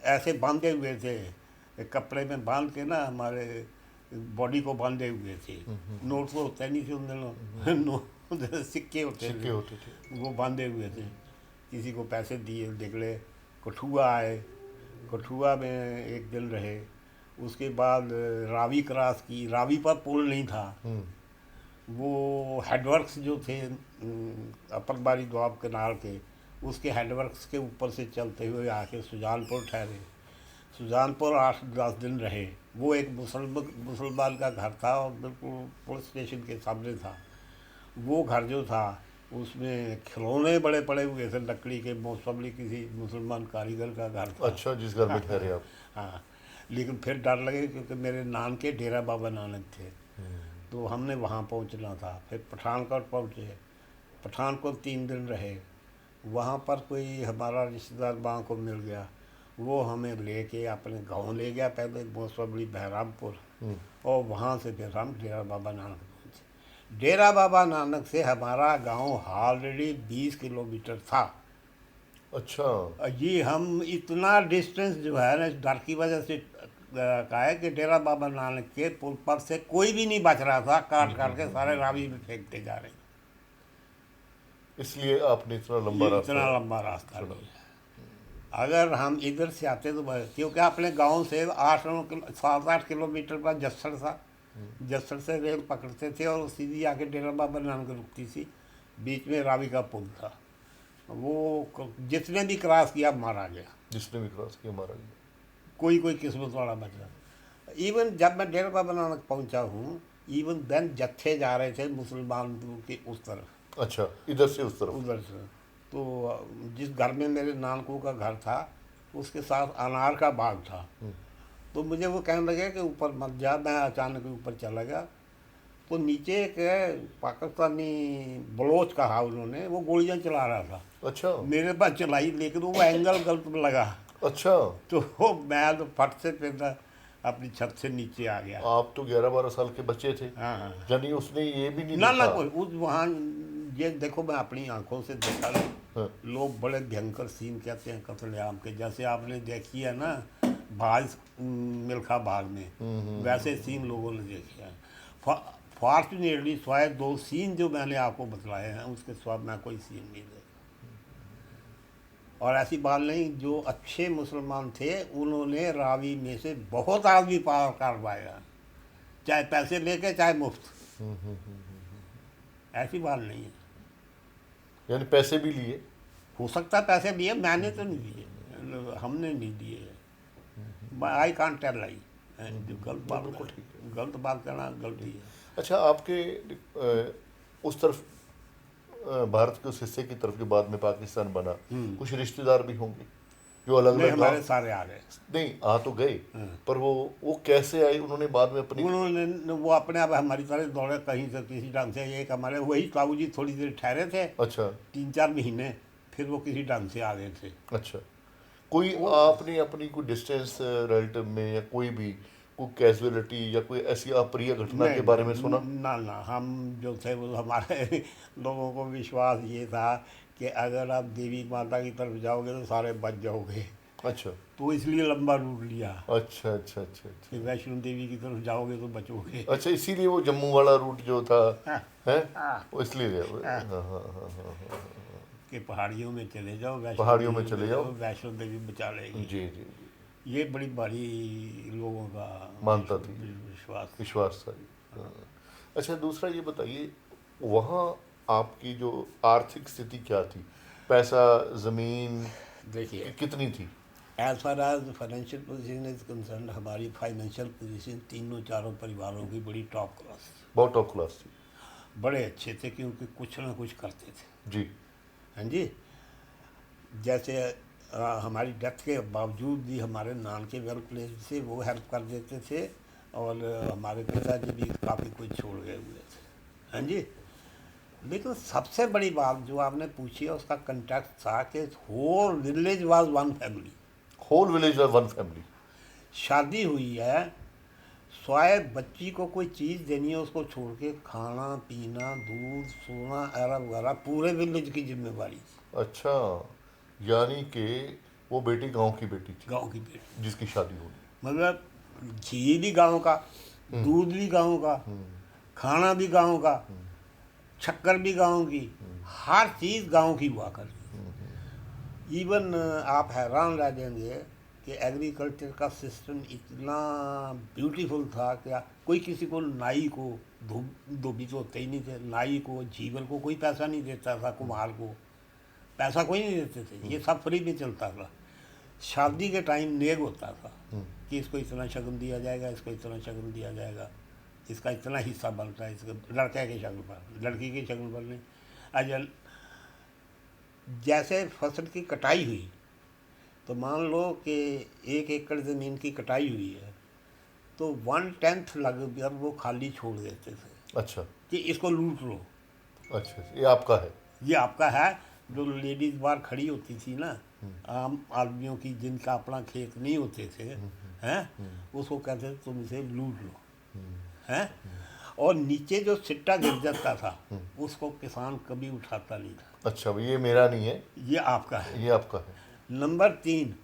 ऐसे बांधे हुए थे, कपड़े में बांध के ना, हमारे बॉडी को बांधे हुए थे। नोट तो होते नहीं थे उन दिनों, नोट सिक्के होते सिक्के थे, होते थे। वो बांधे हुए थे। किसी को पैसे दिए, निकले। कठुआ आए, कठुआ में 1 दिन रहे। उसके बाद रावी क्रॉस की। रावी पर पुल नहीं था। वो हेडवर्क्स जो थे अपर बारी द्वाब केनाल के, उसके हेडवर्क्स के ऊपर से चलते हुए आके सुजानपुर ठहरे। सुजानपुर 8-10 दिन रहे। वो एक मुसलमान का घर था और बिल्कुल पुलिस स्टेशन के सामने था। वो घर जो था उसमें खिलौने बड़े पड़े हुए थे लकड़ी के, मोस्टली किसी मुसलमान कारीगर का घर था। अच्छा, जिस घर में ठहरे आप। हाँ, लेकिन फिर डर लगे क्योंकि मेरे नान के डेरा बाबा नानक थे, तो हमने वहाँ पहुँचना था। फिर पठानकोट पहुँचे। पठानकोट 3 दिन रहे। वहाँ पर कोई हमारा रिश्तेदार वहाँ को मिल गया, वो हमें लेके अपने गांव ले गया, पहले मोसबली बहरामपुर, और वहाँ से फिर हम डेरा बाबा नानक पहुँचे। डेरा बाबा नानक से हमारा गांव ऑलरेडी 20 किलोमीटर था। अच्छा। ये हम इतना डिस्टेंस जो है ना, इस डर की वजह से कहा है कि डेरा बाबा नानक के पुल पर से कोई भी नहीं बच रहा था। काट काट के सारे रावी में फेंकते जा रहे हैं। इसलिए आपने इतना लंबा ये रास्ता इतना लंबा रास्ता चढ़ा। नहीं है। अगर हम इधर से आते तो क्योंकि अपने गांव से 7-8 किलोमीटर पर जस्सड़ था। जस्सड़ से रेल पकड़ते थे और सीधी आके डेरा बाबा नानक रुकती थी। बीच में रावी का पुल था। वो जिसने भी क्रॉस किया मारा गया। जिसने भी क्रॉस किया मारा गया। कोई कोई किस्मत वाला बचा। इवन जब मैं डेरा बाबा नानक पहुंचा हूँ, इवन देन जत्थे जा रहे थे मुसलमान के उस तरफ, अच्छा, इधर से उस तरफ। उधर से। तो जिस घर में मेरे नानकों का घर था, उसके साथ अनार का बाग था। तो मुझे वो कहने लगे कि ऊपर मत जा। मैं अचानक ऊपर चला गया, तो नीचे एक पाकिस्तानी बलोच कहा उन्होंने, वो गोलियां चला रहा था। अच्छा। मेरे पास चलाई, लेकिन वो एंगल गलत लगा। अच्छा। तो मैं तो फट से फिर अपनी छत से नीचे आ गया। आप तो 11-12 साल के बच्चे थे। हाँ हाँ। यानी उसने ये भी नहीं ना देखा। कोई उस वहाँ, ये देखो मैं अपनी आंखों से देखा ना। हाँ। लोग बड़े भयंकर सीन कहते हैं कत्लेआम के, जैसे आपने देखी है ना भाज मिल्खा बाग में, वैसे सीन लोगों ने देखे हैं। फॉर्चुनेटली स्वाय 2 सीन जो मैंने आपको बतलाए हैं, उसके स्वाद मैं कोई सीन नहीं देखा। और ऐसी बात नहीं, जो अच्छे मुसलमान थे उन्होंने रावी में से बहुत आदमी पार करवाया, चाहे पैसे लेके चाहे मुफ्त। ऐसी बात नहीं है। यानी पैसे भी लिए। हो सकता है पैसे लिए, मैंने तो नहीं दिए, हमने नहीं दिए। आई कांट टेल लाई, जो गलत बात करना गलती है। अच्छा, आपके उस तरफ भारत के उस हिस्से की तरफ जो बाद में पाकिस्तान बना, कुछ रिश्तेदार भी होंगे जो अलग नहीं, अलग हमारे सारे आ गए। नहीं, आ तो गए, पर वो कैसे आए? उन्होंने बाद में अपनी उन्होंने वो अपने आप हमारी तरह दौड़े कहीं से किसी ढंग से। एक हमारे वही ताऊ जी थोड़ी देर ठहरे थे, अच्छा 3-4 महीने, फिर वो किसी ढंग से आ गए थे। अच्छा। कोई आपने अपनी कोई डिस्टेंस रिलेटिव में या कोई कैजुअलिटी या कोई ऐसी अप्रिय घटना के नहीं बारे में नहीं, सुना? ना ना, हम जो थे वो हमारे लोगों को विश्वास ये था कि अगर आप देवी माता की तरफ जाओगे तो सारे बच जाओगे। अच्छा तो इसलिए लंबा रूट लिया अच्छा अच्छा अच्छा कि अच्छा वैष्णो देवी की तरफ जाओगे तो बचोगे। अच्छा, इसीलिए वो जम्मू वाला रूट जो था हाँ, है, हाँ, वो इसलिए हाँ, हाँ हाँ हाँ हाँ हाँ, कि पहाड़ियों में चले जाओ, वैष्णो पहाड़ियों में देवी चले में जाओ। जाओ, वैष्णो देवी बचा लेगी। जी जी जी, ये बड़ी भारी लोगों का मानता थी, विश्वास था। विश्वास था जी। हाँ। अच्छा, दूसरा ये बताइए, वहाँ आपकी जो आर्थिक स्थिति क्या थी? पैसा, जमीन देखिए, कितनी थी? As far as financial position is concern, हमारी फाइनेंशियल पोजीशन तीनों चारों परिवारों की बड़ी टॉप क्लास, बहुत टॉप क्लास थी। बड़े अच्छे थे, क्योंकि कुछ ना कुछ करते थे। जी। हाँ जी। जैसे हमारी डेथ के बावजूद भी हमारे नान के वेल प्लेस से वो हेल्प कर देते थे, और हमारे पिताजी भी काफ़ी कुछ छोड़ गए हुए थे। हाँ जी। लेकिन सबसे बड़ी बात जो आपने पूछी है उसका कंटेक्स्ट था कि whole village was one family. Whole village one family. शादी हुई है, स्वाय बच्ची को कोई चीज़ देनी है उसको छोड़ के खाना पीना दूध सोना एरा वगैरह पूरे विलेज की जिम्मेवारी थी। अच्छा, यानी कि वो बेटी गांव की बेटी गांव की बेटी, थी जिसकी शादी होगी। मतलब घी भी गांव का, हम्म दूध भी गांव का, हम्म खाना भी गांव का, हम्म शक्कर भी गांव की, हर चीज़ गांव की हुआ करती। इवन आप हैरान रह जाएंगे कि एग्रीकल्चर का सिस्टम इतना ब्यूटीफुल था। क्या कोई किसी को, नाई को, धोबी तो होते ही नहीं थे, नाई को जीवन को कोई पैसा नहीं देता था, कुम्हार को पैसा कोई नहीं देते थे, ये सब फ्री में चलता था। शादी के टाइम नेग होता था कि इसको इतना शगन दिया जाएगा, इसको इतना शगन दिया जाएगा, इसका इतना हिस्सा बनता है, इसका लड़के के शगन पर, लड़की के शगन पर नहीं। अजल जैसे फसल की कटाई हुई तो मान लो कि 1 एकड़ ज़मीन की कटाई हुई है तो 1/10 लगभग वो खाली छोड़ देते थे अच्छा कि इसको लूट लो, अच्छा, ये आपका है। ये आपका है। जो लेडीज़ बाहर खड़ी होती थी ना, आम आदमियों की जिनका अपना खेत नहीं होते थे, हैं, उसको कहते थे तुम इसे लूट लो, हैं। और नीचे जो सिट्टा गिर जाता था उसको किसान कभी उठाता नहीं था, अच्छा, ये मेरा नहीं है, ये आपका है। ये आपका है। नंबर 3,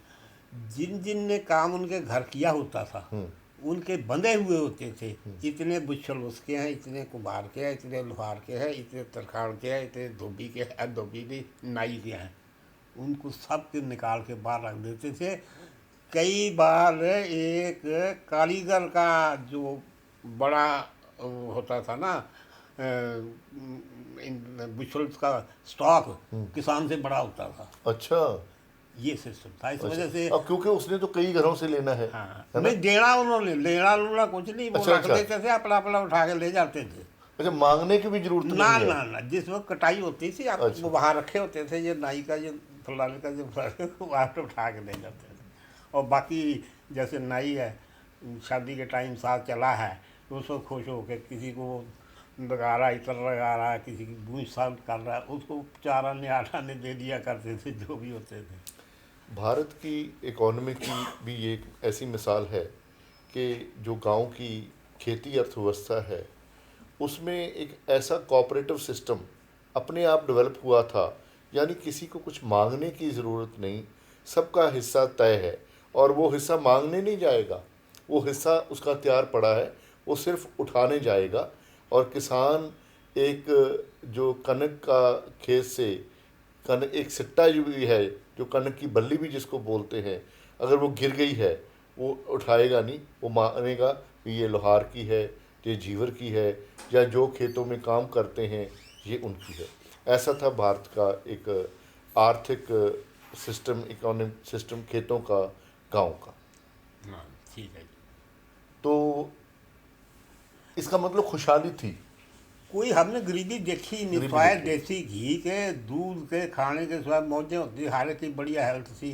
जिन जिन ने काम उनके घर किया होता था उनके बंधे हुए होते थे, इतने बुच्छल उसके हैं, इतने कुम्हार के हैं, इतने लोहार के हैं, इतने तरखाड़ के हैं, इतने धोबी के हैं, धोबी नहीं नाई के हैं, उनको सब के निकाल के बाहर रख देते थे। कई बार एक कारीगर का जो बड़ा होता था ना, इन बुशल्स का स्टॉक किसान से बड़ा होता था। अच्छा ये सिस्टम था, इस अच्छा, वजह से। अब क्योंकि उसने तो कई घरों से लेना हाँ, है ना? नहीं देना उन्होंने, लेना लूना कुछ नहीं, वो अच्छा रख अच्छा देते थे, अपना अपना उठा के ले जाते थे। अच्छा, मांगने की भी जरूरत ना नहीं है। ना ना, जिस वक्त कटाई होती थी आप अच्छा वो वहाँ रखे होते थे, ये नाई का, ये फलाने का, जो फलाने का, वहाँ पे उठा के ले जाते थे। और बाकी जैसे नाई है, शादी के टाइम साथ चला है तो उसको खुश हो के किसी को लगा रहा है, इतर लगा रहा है, किसी की भूंज साफ कर रहा है, उसको 4 आने 8 आने दे दिया करते थे, जो भी होते थे। भारत की इकोनॉमी की भी ये एक ऐसी मिसाल है कि जो गांव की खेती अर्थव्यवस्था है उसमें एक ऐसा कोऑपरेटिव सिस्टम अपने आप डेवलप हुआ था, यानी किसी को कुछ मांगने की ज़रूरत नहीं, सबका हिस्सा तय है और वो हिस्सा मांगने नहीं जाएगा, वो हिस्सा उसका तैयार पड़ा है, वो सिर्फ उठाने जाएगा। और किसान एक जो कनक का खेत से कनक एक सिट्टा जो भी है, जो कनक की बल्ली भी जिसको बोलते हैं, अगर वो गिर गई है वो उठाएगा नहीं, वो मानेगा कि ये लोहार की है, ये जीवर की है, या जो खेतों में काम करते हैं ये उनकी है। ऐसा था भारत का एक आर्थिक सिस्टम, इकोनॉमिक सिस्टम खेतों का, गांव का। हाँ ठीक है। तो इसका मतलब खुशहाली थी। कोई हमने गरीबी देखी नहीं, गरीबी स्वाय देखी। देसी घी के दूध के खाने के स्वाद मौजें होती, हर की बढ़िया हेल्थ थी।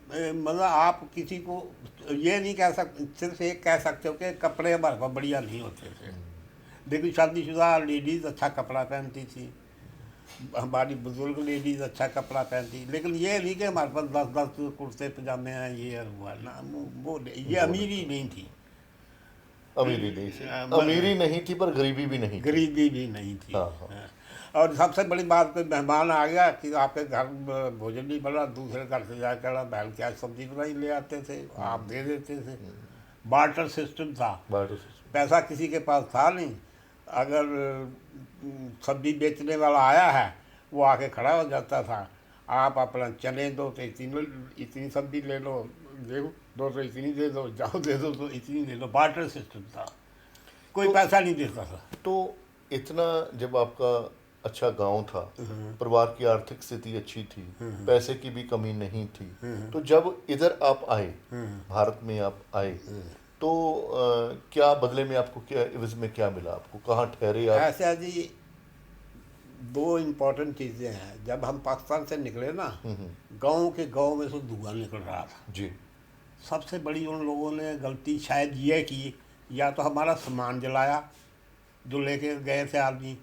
मतलब आप किसी को ये नहीं कह सकते, सिर्फ एक कह सकते हो कि कपड़े हमारे पास बढ़िया नहीं होते थे, लेकिन शादीशुदा लेडीज़ अच्छा कपड़ा पहनती थी, हमारी बुजुर्ग लेडीज अच्छा कपड़ा पहनती, लेकिन ये नहीं कि हमारे पास 10-10 कुर्ते पजामे हैं, ये और हुआ ना, वो ये वो नहीं अमीरी था, नहीं थी। अमीरी नहीं थी, अ, अमीरी नहीं थी पर गरीबी भी नहीं थी। गरीबी भी नहीं थी। हाँ हाँ। हाँ। और सबसे बड़ी बात, कोई मेहमान आ गया कि आपके घर भोजन नहीं बना, दूसरे घर से जाकर बहन क्या सब्जी बनाई ले आते थे, आप दे देते थे। बार्टर सिस्टम था। बारह सौ। पैसा किसी के पास था नहीं। अगर सब्जी बेचने वाला आया है, वो आके खड़ा हो जाता था, आप अपना चने दो तो इतनी सब्जी ले लो, दो तो इतनी दे दो, जाओ दे दो तो इतनी दे दो। बार्टर सिस्टम था, कोई तो पैसा नहीं देता था। तो इतना जब आपका अच्छा गांव था, परिवार की आर्थिक स्थिति अच्छी थी, पैसे की भी कमी नहीं थी, तो जब इधर आप आए, भारत में आप आए, तो क्या बदले में आपको, क्या इवज में क्या मिला आपको, कहाँ ठहरे आप? ऐसा जी, दो इम्पोर्टेंट चीज़ें हैं। जब हम पाकिस्तान से निकले ना, गांव के गांव में से धुआं निकल रहा था। जी। सबसे बड़ी उन लोगों ने गलती शायद ये की, या तो हमारा सामान जलाया जो लेके गए थे आदमी,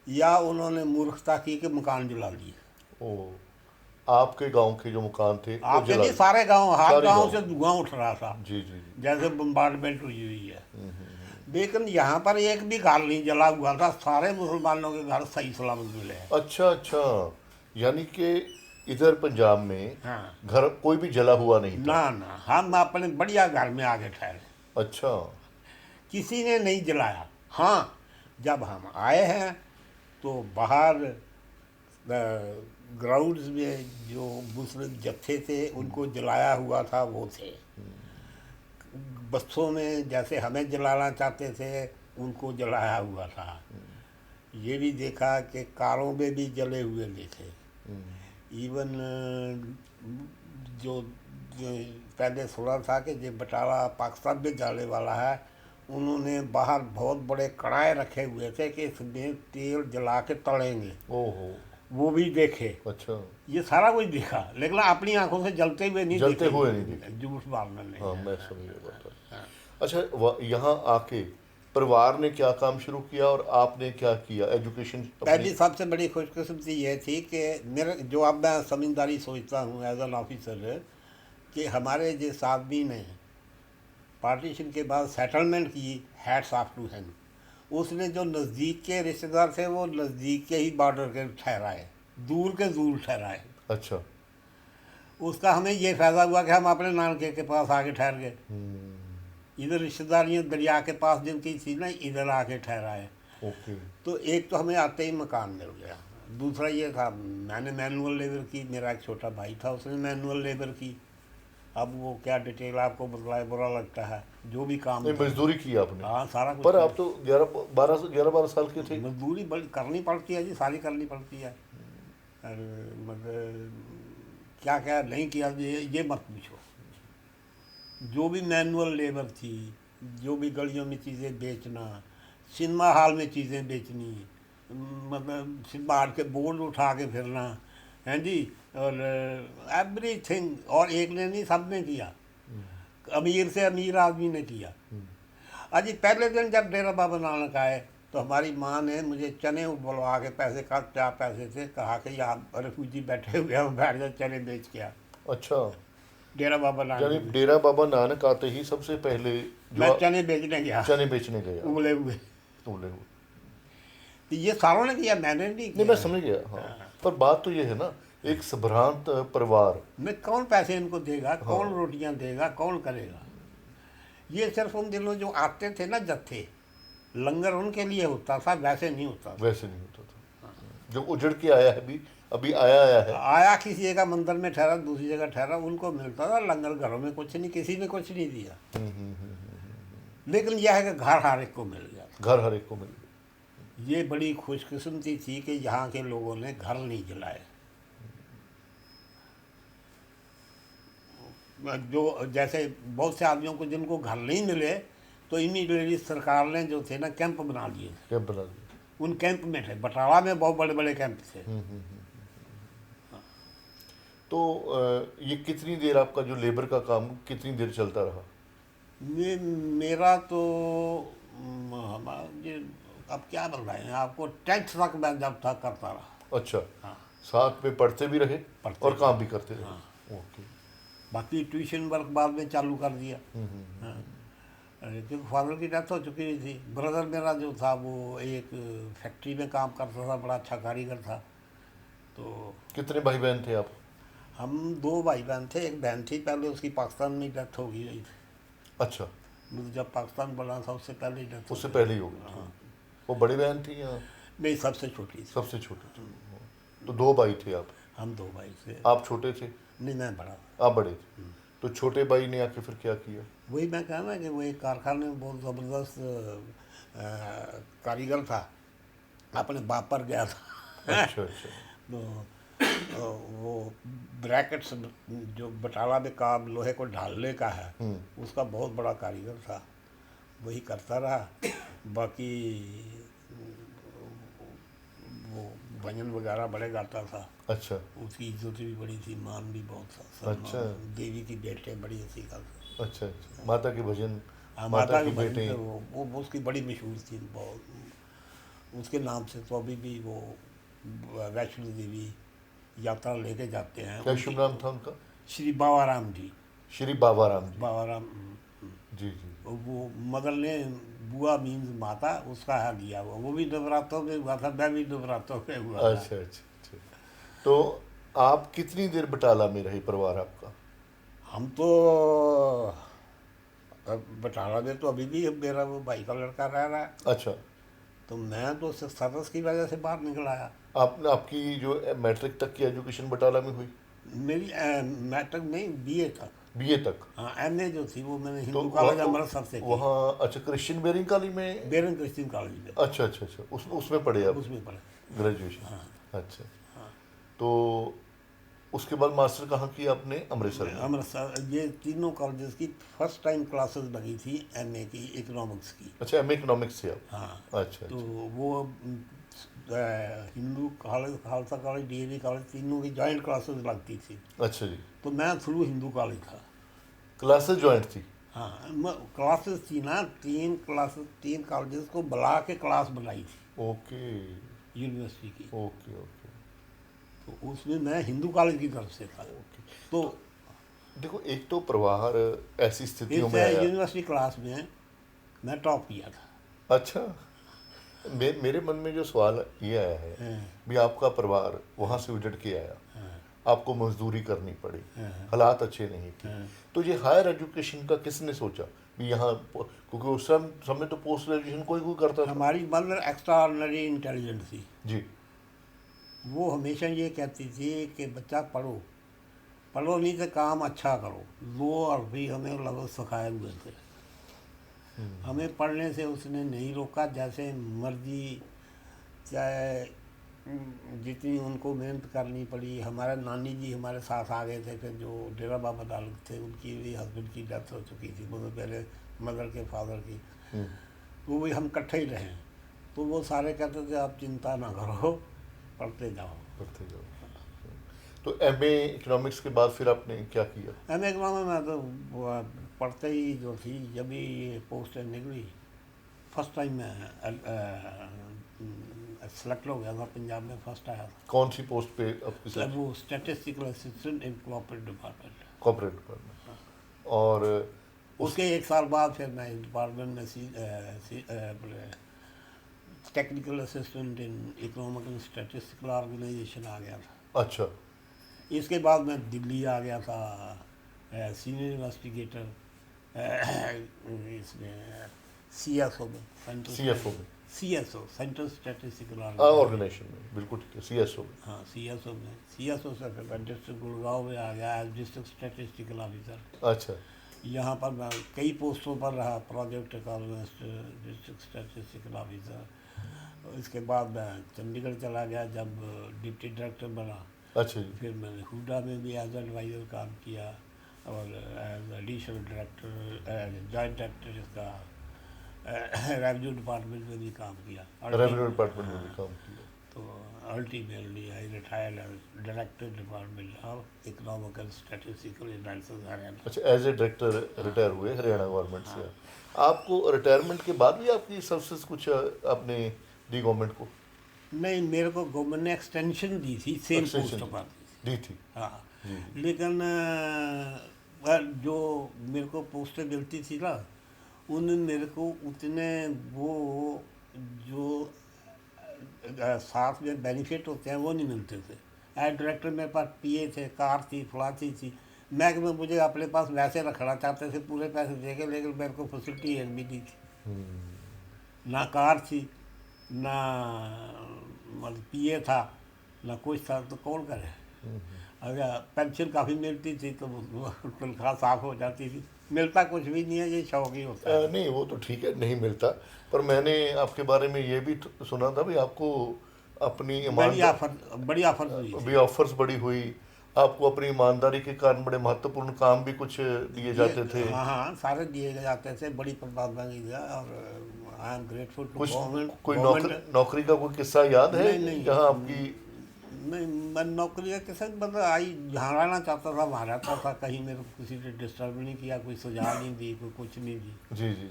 या उन्होंने मूर्खता की कि मकान जला लिए। ओ, आपके गांव के जो मकान थे वो आपके जला नहीं, दिए? सारे गांव, हर सारे गांव गांव? से धुआं उठ रहा था, जी जी जी। जैसे बम्बार्डमेंट हुई हुई है। लेकिन यहाँ पर एक भी घर नहीं जला हुआ था, सारे मुसलमानों के घर सही सलामत मिले हैं। अच्छा अच्छा, यानी कि इधर पंजाब में हाँ। घर कोई भी जला हुआ नहीं था? ना ना, हम अपने बढ़िया घर में आगे ठहरे, अच्छा। किसी ने नहीं जलाया। हाँ, जब हम आए हैं तो बाहर ग्राउंड्स में जो मुस्लिम जत्थे थे उनको जलाया हुआ था, वो थे। बसों में जैसे हमें जलाना चाहते थे, उनको जलाया हुआ था। ये भी देखा कि कारों में भी जले हुए देखे। इवन जो, जो पहले सुना था कि जो बटाला पाकिस्तान में जाने वाला है, उन्होंने बाहर बहुत बड़े कढ़ाई रखे हुए थे कि इसमें तेल जला के तड़ेंगे, ओहो। वो भी देखे। अच्छा। ये सारा कुछ देखा, लेकिन अपनी आंखों से जलते हुए नहीं जलते देखे। हुए नहीं देखे। झूठ मारना नहीं हाँ, है। मैं समझ गया था। अच्छा, यहाँ आके परिवार ने क्या काम शुरू किया और आपने क्या किया, एजुकेशन पहली अपनी? सबसे बड़ी खुशकिस्मती ये थी कि मेरे जो अब मैं समझदारी सोचता हूँ एज एन ऑफिसर, कि हमारे जिस आदमी ने पार्टीशन के बाद सेटलमेंट की, हैट्स ऑफ टू हिम। उसने जो नज़दीक के रिश्तेदार थे वो नज़दीक के ही बॉर्डर के ठहराए, दूर के दूर ठहराए। अच्छा। उसका हमें ये फ़ायदा हुआ कि हम अपने नानके के पास आके ठहर गए। इधर रिश्तेदारियाँ दरिया के पास जिनकी थी ना, इधर आके ठहराए। ओके। तो एक तो हमें आते ही मकान मिल गया। दूसरा ये था, मैंने मैनुअल लेबर की, मेरा एक छोटा भाई था उसने मैनुअल लेबर की। अब वो क्या डिटेल आपको बतलाए, बुरा लगता है, जो भी काम नहीं, था। मजदूरी की आपने? हाँ, सारा कुछ पर किया। आप तो 11-12 साल के थे। मजदूरी बड़ी करनी पड़ती है जी, सारी करनी पड़ती है। और मतलब क्या क्या नहीं किया ये मत पूछो। जो भी मैनुअल लेबर थी, जो भी गलियों में चीज़ें बेचना, सिनेमा हॉल में चीज़ें बेचनी, मतलब सिनेमा हॉल के बोर्ड उठा के फिरना, हैं जी, और एवरीथिंग। और एक ने नहीं, सब ने किया, अमीर से अमीर आदमी ने किया। अजी पहले दिन जब डेरा बाबा नानक आए तो हमारी माँ ने मुझे चने उबलवा के, पैसे का क्या पैसे थे, कहा कि यहाँ रेफ्यूजी बैठे हुए हैं, बैठ जाए चने बेच के आ। अच्छा, डेरा बाबा यानी नानक में डेरा बाबा नानक आते ही सबसे पहले मैं जो चने बेचने गया, चने बेचने गए आप? उबले हुए। बोले हुए। तो ये सारों ने किया, मैंने नहीं नहीं, मैं किया। समझ गया। हाँ, पर बात तो ये है ना, एक संभ्रांत परिवार। मैं कौन पैसे इनको देगा, कौन हाँ। रोटियां देगा, कौन करेगा। ये सिर्फ उन दिनों जो आते थे ना जत्थे, लंगर उनके लिए होता था, वैसे नहीं होता था। वैसे नहीं होता था। जो उजड़ के आया है, अभी अभी आया है। आया किसी जगह मंदिर में ठहरा, दूसरी जगह ठहरा, उनको मिलता था लंगर। घरों में कुछ नहीं, किसी ने कुछ नहीं दिया। लेकिन यह है कि घर हर एक को मिल गया। घर हर एक को मिल गया। ये बड़ी खुशकिस्मती थी कि यहाँ के लोगों ने घर नहीं जलाए। जो जैसे बहुत से आदमियों को जिनको घर नहीं मिले, तो इमीडिएटली सरकार ने जो थे ना कैंप बना दिए। कैंप बना दिया। उन कैंप में थे, बटाला में बहुत बड़े बड़े कैंप थे। तो ये कितनी देर आपका जो लेबर का काम कितनी देर चलता रहा? मेरा तो हमारा ये अब क्या बताएं आपको, 10th तक मैं जब तक करता रहा। अच्छा, हाँ, साथ में पढ़ते भी रहे पढ़ते और भी काम भी करते रहे। हाँ। ओके। बाकी ट्यूशन वर्क बाद में चालू कर दिया। हाँ, क्योंकि फादर की डेथ हो चुकी हुई थी। ब्रदर मेरा जो था वो एक फैक्ट्री में काम करता था, बड़ा अच्छा कारीगर था। तो कितने भाई बहन थे आप? हम दो भाई बहन थे, एक बहन थी, पहले उसकी पाकिस्तान में डेथ हो गई थी। अच्छा, मतलब जब पाकिस्तान बना था उससे पहले ही डेथ हो उससे गई पहले थी। ही हो गई थी हाँ, उनकी। वो बड़ी बहन थी या मेरी सबसे छोटी थी। सबसे छोटी थी? तो दो भाई थे आप? हम दो भाई थे। आप छोटे थे? नहीं, मैं बड़ा। आप बड़े थे? तो छोटे भाई ने आके फिर क्या किया? वही मैं कहा ना कि वो एक कारखाने में बहुत ज़बरदस्त कारीगर था, अपने बाप पर गया था। अच्छा अच्छा। तो वो ब्रैकेट्स जो बटाला में काम लोहे को ढालने का है, उसका बहुत बड़ा कारीगर था। वही करता रहा। बाकी वो भजन वगैरह बड़े गाता था। अच्छा उसकी इज्जत भी बड़ी थी, मान भी बहुत था, अच्छा सम्मान। देवी की बेटे बड़ी अच्छी गल। अच्छा अच्छा, माता के भजन, हाँ, माता माता के की भजन बेटे। से वो उसकी बड़ी मशहूर थी बहुत। उसके नाम से तो अभी भी वो वैष्णो देवी यात्रा लेके जाते हैं क्या उनकी। शुभ नाम था उनका? श्री बाबाराम जी। श्री बाबा राम जी। बाबाराम। जी जी। वो मदर ने, बुआ मीन्स माता, उसका है दिया हुआ। वो भी नवरात्रों में हुआ था, मैं भी नवरात्रों में हुआ था। अच्छा अच्छा अच्छा। तो आप कितनी देर बटाला में रहे, परिवार आपका? हम तो अब बटाला में तो अभी भी मेरा वो भाई का लड़का रह रहा है। अच्छा। तो मैं तो सरस की वजह से बाहर निकल आया। आपने आपकी जो मैट्रिक तक की एजुकेशन बटाला में हुई? मेरी मैट्रिक नहीं, बीए तक। बीए तक? हाँ, एमए जो थी वो मैंने तो हिंदू कॉलेज अमृतसर से की। वहाँ अच्छा, क्रिश्चियन बेरिंग कॉलेज में? बेरन क्रिश्चियन कॉलेज में। अच्छा अच्छा अच्छा, उसमें पढ़े आप उसमें पढ़ा। ग्रेजुएशन? अच्छा। हाँ, तो उसके बाद मास्टर कहाँ किया आपने? अमृतसर मैं में? अमृतसर, ये तीनों कॉलेजेस की फर्स्ट टाइम क्लासेस लगी थी एमए की, इकोनॉमिक्स की। अच्छा, एम इकोनॉमिक्स से आप? हाँ, अच्छा तो अच्छा वो Hindu college, Khalsa college, DAV college, तीनों की जॉइंट क्लासेस लगती थी। अच्छा जी। तो मैं थ्रू हिंदू कॉलेज था। क्लासेस जॉइंट थी? हाँ, क्लासेस थी ना, तीन क्लासेस, तीन कॉलेजेस को बुला के क्लास बनाई थी ओके यूनिवर्सिटी की। ओके ओके तो उसमें मैं हिंदू कॉलेज की तरफ से था। ओके। तो तो देखो, एक तो परिवार ऐसी स्थितियों इस में आया। यूनिवर्सिटी क्लास में मैं टॉप किया था। अच्छा, मेरे मन में जो सवाल ये आया है, हाँ, भी आपका परिवार वहाँ से उजड़ के आया, हाँ, आपको मजदूरी करनी पड़ी, हाँ, हालात अच्छे नहीं थे, हाँ। तो ये हायर एजुकेशन का किसने सोचा भी यहाँ, क्योंकि उस समय तो पोस्ट ग्रेजुएशन कोई कोई करता था। हमारी मदर एक्स्ट्रा ऑर्डिनरी इंटेलिजेंट थी। जी। वो हमेशा ये कहती थी कि बच्चा पढ़ो, पढ़ो नहीं तो काम अच्छा करो। लो और भी हमें लगभग सिखाए हुए थे। हमें पढ़ने से उसने नहीं रोका, जैसे मर्जी, चाहे जितनी उनको मेहनत करनी पड़ी। हमारे नानी जी हमारे साथ आ गए थे, फिर जो डेरा बाबा नानक थे उनकी भी हस्बैंड की डेथ हो चुकी थी, मतलब पहले मदर के फादर की। तो वही हम इकट्ठे ही रहे। तो वो सारे कहते थे आप चिंता ना करो, पढ़ते जाओ। पढ़ते जाओ। तो एमए इकोनॉमिक्स के बाद फिर आपने क्या किया? एम ए में तो वो पढ़ते ही जो थी, जब भी ये पोस्ट निकली, फर्स्ट टाइम मैं सेलेक्ट हो गया था, पंजाब में फर्स्ट आया था। कौन सी पोस्ट पे आपकी तो सिलेक्शन? वो statistical assistant in cooperative department. Corporate department. और उस उसके एक साल बाद फिर मैं इस डिपार्टमेंट में technical assistant in economical statistical organisation आ गया था। अच्छा। इसके बाद मैं दिल्ली आ गया था, सीनियर इन्वेस्टिगेटर इसमें सीएसओ में, सीएफओ में? सीएसओ सेंट्रल स्टैटिस्टिकल ऑर्गेनाइजेशन में, बिल्कुल ठीक है, सीएसओ में। हाँ, सीएसओ में। सीएसओ से फिर मैं डिस्ट्रिक्ट गुड़गांव में आ गया एज डिस्ट्रिक्ट स्टैटिस्टिकल ऑफिसर। अच्छा यहाँ पर मैं कई पोस्टों पर रहा, project economist, district statistical officer. इसके बाद मैं चंडीगढ़ चला गया जब डिप्टी डायरेक्टर बना। अच्छा जी। फिर मैंने हुडा में भी एज एडवाइज़र काम किया, और as additional director, joint director इसका रेवेन्यू डिपार्टमेंट में भी काम किया। रेवेन्यू डिपार्टमेंट में भी काम किया। तो ultimately I retired as director department of economical statistical analysis Haryana. अच्छा, एज ए डायरेक्टर रिटायर हुए हरियाणा गवर्नमेंट से। आपको रिटायरमेंट के बाद भी आपकी सर्विसेज कुछ आपने दी गवर्नमेंट को? नहीं, मेरे को गवर्नमेंट ने एक्सटेंशन दी थी सेम Extension पोस्ट पर। दी थी। हाँ, जी लेकिन जो मेरे को पोस्टें मिलती थी ना, उनमें मेरे को उतने वो जो साथ में बेनिफिट होते हैं वो नहीं मिलते थे। एज डायरेक्टर मेरे पास पीए थे, कार थी, फलाती थी। महकमे मुझे अपने पास वैसे रखना चाहते थे, पूरे पैसे दे के, लेकिन मेरे को फैसिलिटी एक भी नहीं थी। ना कार थी, ना मतलब पीए था, ना कुछ था, तो कौन करे। अगर पेंशन काफ़ी मिलती थी तो तनख्वाह साफ हो जाती थी। मिलता कुछ भी नहीं है, ये शौक ही होता है। नहीं वो तो ठीक है, नहीं मिलता, पर मैंने आपके बारे में ये भी सुना था भी आपको अपनी ईमानदारी बड़ी ऑफर हुई भी थी। ऑफर्स बड़ी हुई, आपको अपनी ईमानदारी के कारण बड़े महत्वपूर्ण काम भी कुछ दिए ये जाते थे। हाँ हाँ, सारे दिए जाते थे, बड़ी प्रभावशाली दिया। और आई एम ग्रेटफुल टू कुछ गवर्नमेंट। कोई नौकरी का कोई किस्सा याद है नहीं नहीं जहाँ आपकी? नहीं, मैं नौकरी के साथ मतलब आई जहाँ रहना चाहता था वहाँ रहता था। कहीं मेरे को किसी ने डिस्टर्ब नहीं किया, कोई सुझाव नहीं दी, कोई कुछ नहीं दी। जी जी।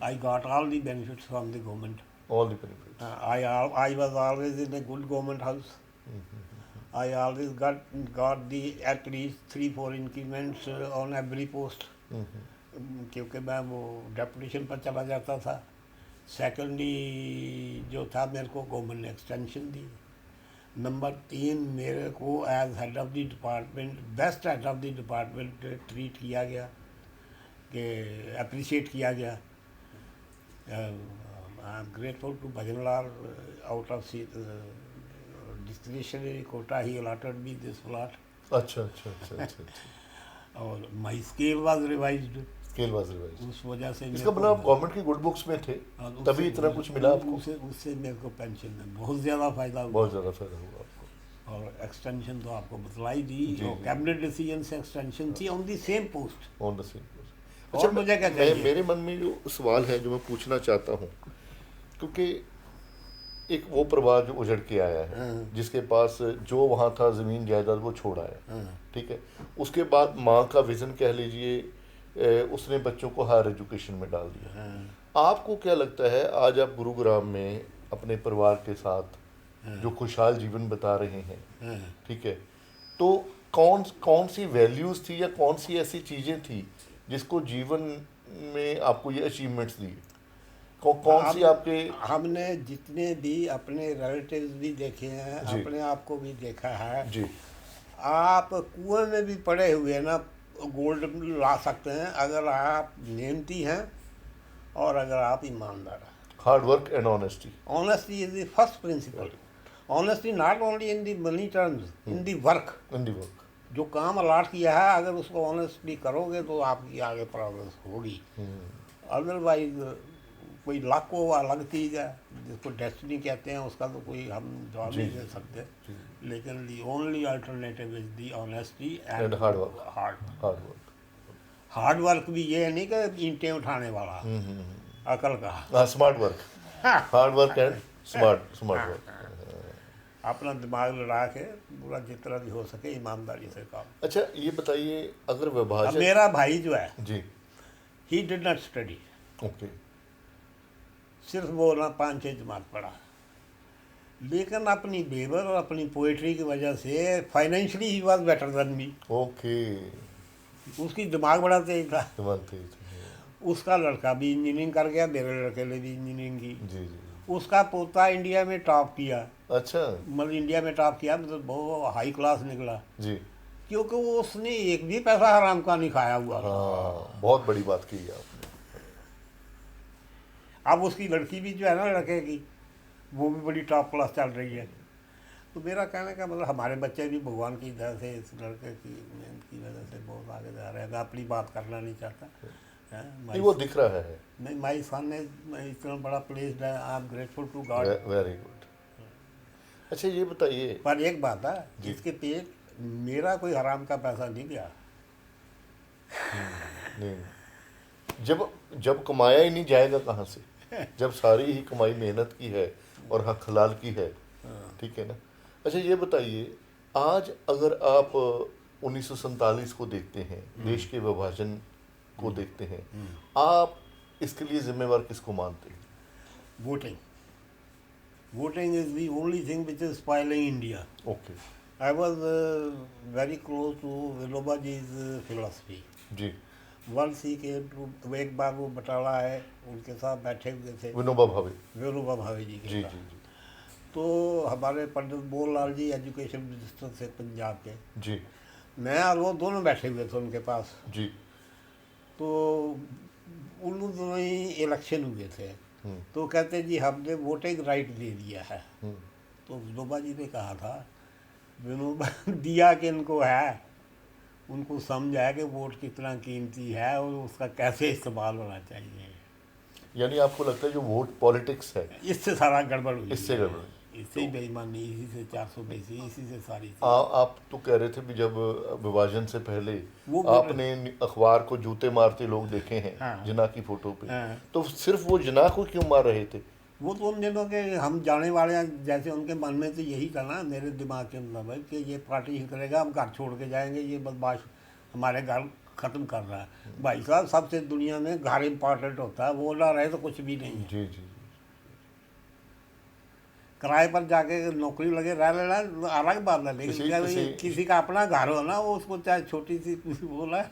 I got all the benefits from the government. All the benefits. I was always in a good government house. I always got the at least 3-4 increments on every post, क्योंकि मैं वो डेपुटेशन पर चला जाता था। सेकेंडली जो था, मेरे को गवर्नमेंट ने एक्सटेंशन दी। नंबर 3, मेरे को as head of the department, best head of the department treat किया गया, कि अप्रिशिएट किया गया। I am grateful to Bhajanlal. Out of discretionary quota he allotted me this plot. अच्छा अच्छा अच्छा अच्छा अच्छा। और my scale was revised। Scale was revise. उस वजह से इसका मतलब आप गवर्नमेंट की गुड बुक्स में थे, तभी इतना कुछ मिला आपको? उससे मेरे को पेंशन में बहुत ज़्यादा फायदा हुआ। बहुत ज़्यादा फायदा हुआ आपको। और एक्सटेंशन तो आपको बतलाई दी, जी, और जी। कैबिनेट डिसीजन से एक्सटेंशन थी on the same post. On the same. और मुझे क्या चाहिए? मेरे मन में जो सवाल है जो मैं पूछना चाहता हूँ, क्योंकि एक वो परिवार जो उजड़ के आया है, हाँ। जिसके पास जो वहाँ था ज़मीन जायदाद वो छोड़ आया, हाँ। ठीक है, उसके बाद माँ का विज़न कह लीजिए, उसने बच्चों को हायर एजुकेशन में डाल दिया। हाँ। आपको क्या लगता है आज आप गुरुग्राम में अपने परिवार के साथ जो खुशहाल जीवन बता रहे हैं, हाँ। ठीक है, तो कौन कौन सी वैल्यूज़ थी या कौन सी ऐसी चीज़ें थी जिसको जीवन में आपको ये अचीवमेंट्स दिए? कौन सी आपके? हमने जितने भी अपने रिलेटिव्स भी देखे हैं, जी। अपने आप को भी देखा है। जी आप कुएं में भी पड़े हुए ना गोल्ड ला सकते हैं, अगर आप मेहनती हैं और अगर आप ईमानदार हैं। Hard work and honesty. Honesty is the first principle. Honesty not only in the money terms, in the work. In the work. जो काम अलाट किया है, अगर उसको ऑनेस्टली करोगे तो आपकी आगे प्रोग्रेस होगी। अदरवाइज कोई लक को अलग चीज़ है, जिसको डेस्टिनी कहते हैं, उसका तो कोई हम जवाब जी, नहीं जी, दे सकते। लेकिन the only alternative is the honesty and hard work. Hard hard work. Hard work भी ये नहीं कि ईंटें उठाने वाला, अकल का। हाँ, smart work. Hard work and smart work. अपना दिमाग लड़ा के पूरा जितना भी हो सके ईमानदारी से काम। अच्छा ये बताइए, अगर अब विभाजन। मेरा भाई जो है, जी। He did not study, okay. सिर्फ वो ना 5-6 जमात पढ़ा, लेकिन अपनी लेबर और अपनी पोइट्री की वजह से financially he was better than me. Okay. उसकी दिमाग बड़ा तेज था। दिमाग तेज। उसका लड़का भी इंजीनियरिंग कर गया, मेरे लड़के ने भी इंजीनियरिंग की। जी जी। उसका पोता इंडिया में टॉप किया, अच्छा। मतलब इंडिया में टॉप किया, मतलब बहुत हाई क्लास निकला, जी। क्योंकि वो उसने एक भी पैसा हराम का नहीं खाया हुआ था। हाँ, बहुत बड़ी बात की है आपने। अब उसकी लड़की भी जो है ना, लड़के की, वो भी बड़ी टॉप क्लास चल रही है। तो मेरा कहने का मतलब, हमारे बच्चे भी भगवान की दया से, इस लड़के की मेहनत की वजह से बहुत आगे जा रहे हैं। मैं अपनी बात करना नहीं चाहता, नहीं वो दिख रहा है। नहीं, माई सन ने इतना बड़ा प्लेस्ड है, I am grateful to God. Very good. अच्छा ये बताइए। पर एक बात है, जिसके पेट मेरा कोई हराम का पैसा नहीं गया। नहीं, जब कमाया ही नहीं जाएगा कहाँ से, जब सारी ही कमाई मेहनत की है और हक हलाल की है, ठीक है ना। अच्छा ये बताइए, आज अगर आप 1947 को देखते हैं, देश के विभाजन को देखते हैं, आप इसके लिए जिम्मेवार किसको मानते हैं? Voting. Voting is the only thing which is spoiling India. Okay. I was very close to Vinobaji's philosophy. जी। Once he came to, एक बार वो बटाला है, उनके साथ बैठे हुए थे, विनोबा भावे। विनोबा भावे जी के जी साथ। जी जी तो हमारे पंडित बोललाल जी एजुकेशन मिनिस्टर थे पंजाब के, जी मैं और वो दोनों बैठे हुए थे उनके पास। जी। तो उन दोनों ही इलेक्शन हुए थे, हम्म, तो कहते जी हमने वोटिंग राइट दे दिया है। हम्म, तो विनोबा जी ने कहा था, विनोबा दिया कि इनको है, उनको समझ है कि वोट कितना कीमती है और उसका कैसे इस्तेमाल होना चाहिए। यानी आपको लगता है जो वोट पॉलिटिक्स है इससे सारा गड़बड़ हुई इससे है। गड़बड़ है। इससे ही बेईमानी, इसी से 420, इसी से सारी आप तो कह रहे थे भी जब विभाजन से पहले वो आपने अखबार को जूते मारते लोग देखे हैं हाँ। जिन्ना की फोटो पे, हाँ। तो सिर्फ वो जिन्ना को क्यों मार रहे थे? वो तो उन दिनों के हम जाने वाले हैं, जैसे उनके मन में तो यही था ना, मेरे दिमाग के अंदर भाई कि ये पार्टी ही करेगा, हम घर छोड़ के जाएंगे, ये बदमाश हमारे घर ख़त्म कर रहा है। भाई साहब, सबसे दुनिया में घर इम्पॉर्टेंट होता है, वो ना रहे तो कुछ भी नहीं है। जी जी किराए पर जाके नौकरी लगे रह लेना अलग बात है, लेकिन किसी का अपना घर हो ना, वो उसको चाहे छोटी सी बोला।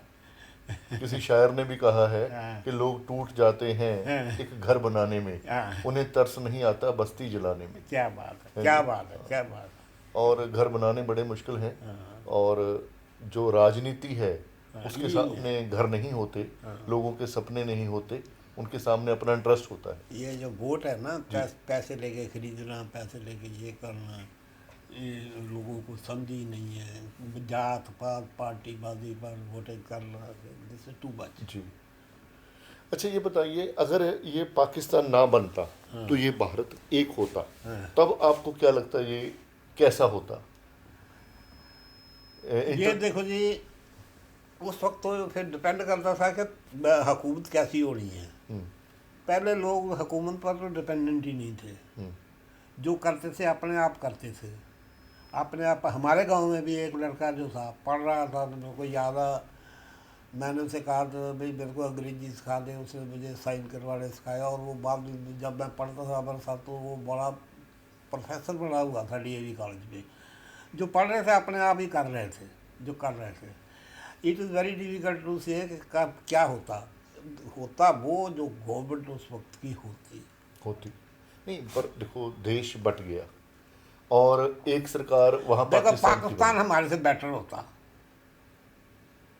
किसी शायर ने भी कहा है हाँ। कि लोग टूट जाते हैं हाँ। एक घर बनाने में, हाँ। उन्हें तरस नहीं आता बस्ती जलाने में। क्या बात है, क्या बात है, क्या बात है। और घर बनाने बड़े मुश्किल हैं, हाँ। और जो राजनीति है उसके यही सामने घर नहीं होते, लोगों के सपने नहीं होते, उनके सामने अपना इंटरेस्ट होता है। ये जो वोट है ना, पैसे लेके खरीदना, पैसे लेके ये करना, ये लोगों को समझ ही नहीं है। जात पात पार्टी बाजी पर वोटिंग करना, दिस इज टू मच। जी। अच्छा ये बताइए, अगर ये पाकिस्तान ना बनता तो ये भारत एक होता, तब आपको क्या लगता है ये कैसा होता? ये देखो जी, उस वक्त तो फिर डिपेंड करता था कि हुकूमत कैसी होनी है। पहले लोग हुकूमत पर तो डिपेंडेंट ही नहीं थे, जो करते थे अपने आप करते थे, अपने आप। हमारे गांव में भी एक लड़का जो था पढ़ रहा था, तो मेरे को याद आ, मैंने उसे कहा तो भाई मेरे को अंग्रेजी सिखा दे, उसने मुझे साइन करवाने सिखाया। और वो बाद में जब मैं पढ़ता था हमारे साथ, तो वो बड़ा प्रोफेसर बना हुआ था डीएवी कॉलेज में। जो पढ़ रहे थे अपने आप ही कर रहे थे, जो कर रहे थे। It is very difficult to say क्या होता वो जो गवर्नमेंट उस वक्त की होती नहीं, पर देखो देश बट गया और एक सरकार वहाँ देखो, पाकिस्तान हमारे से बेटर होता,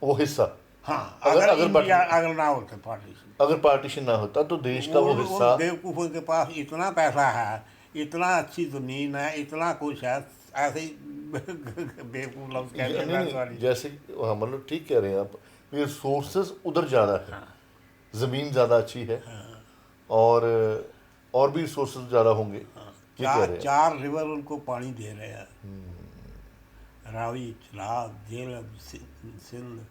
वो हिस्सा। हाँ, अगर अगर ना होते पार्टीशन, अगर पार्टीशन ना होता तो देश का वो हिस्सा। बेवकूफ़ों के पास इतना पैसा है, इतना अच्छी ज़मीन है, इतना कुछ है, ऐसे ही बेवकूफ़ लफ्ज़ कहते हैं जैसे हाँ, मतलब ठीक कह रहे हैं आप, ये सोर्सेस उधर ज़्यादा है। हाँ। ज़मीन ज़्यादा अच्छी है। हाँ। और भी सोर्सेस ज़्यादा होंगे। हाँ। ये कह रहे हैं। 4 रिवर उनको पानी दे रहे हैं, रावी, चिनाब, झेलम, सिंध।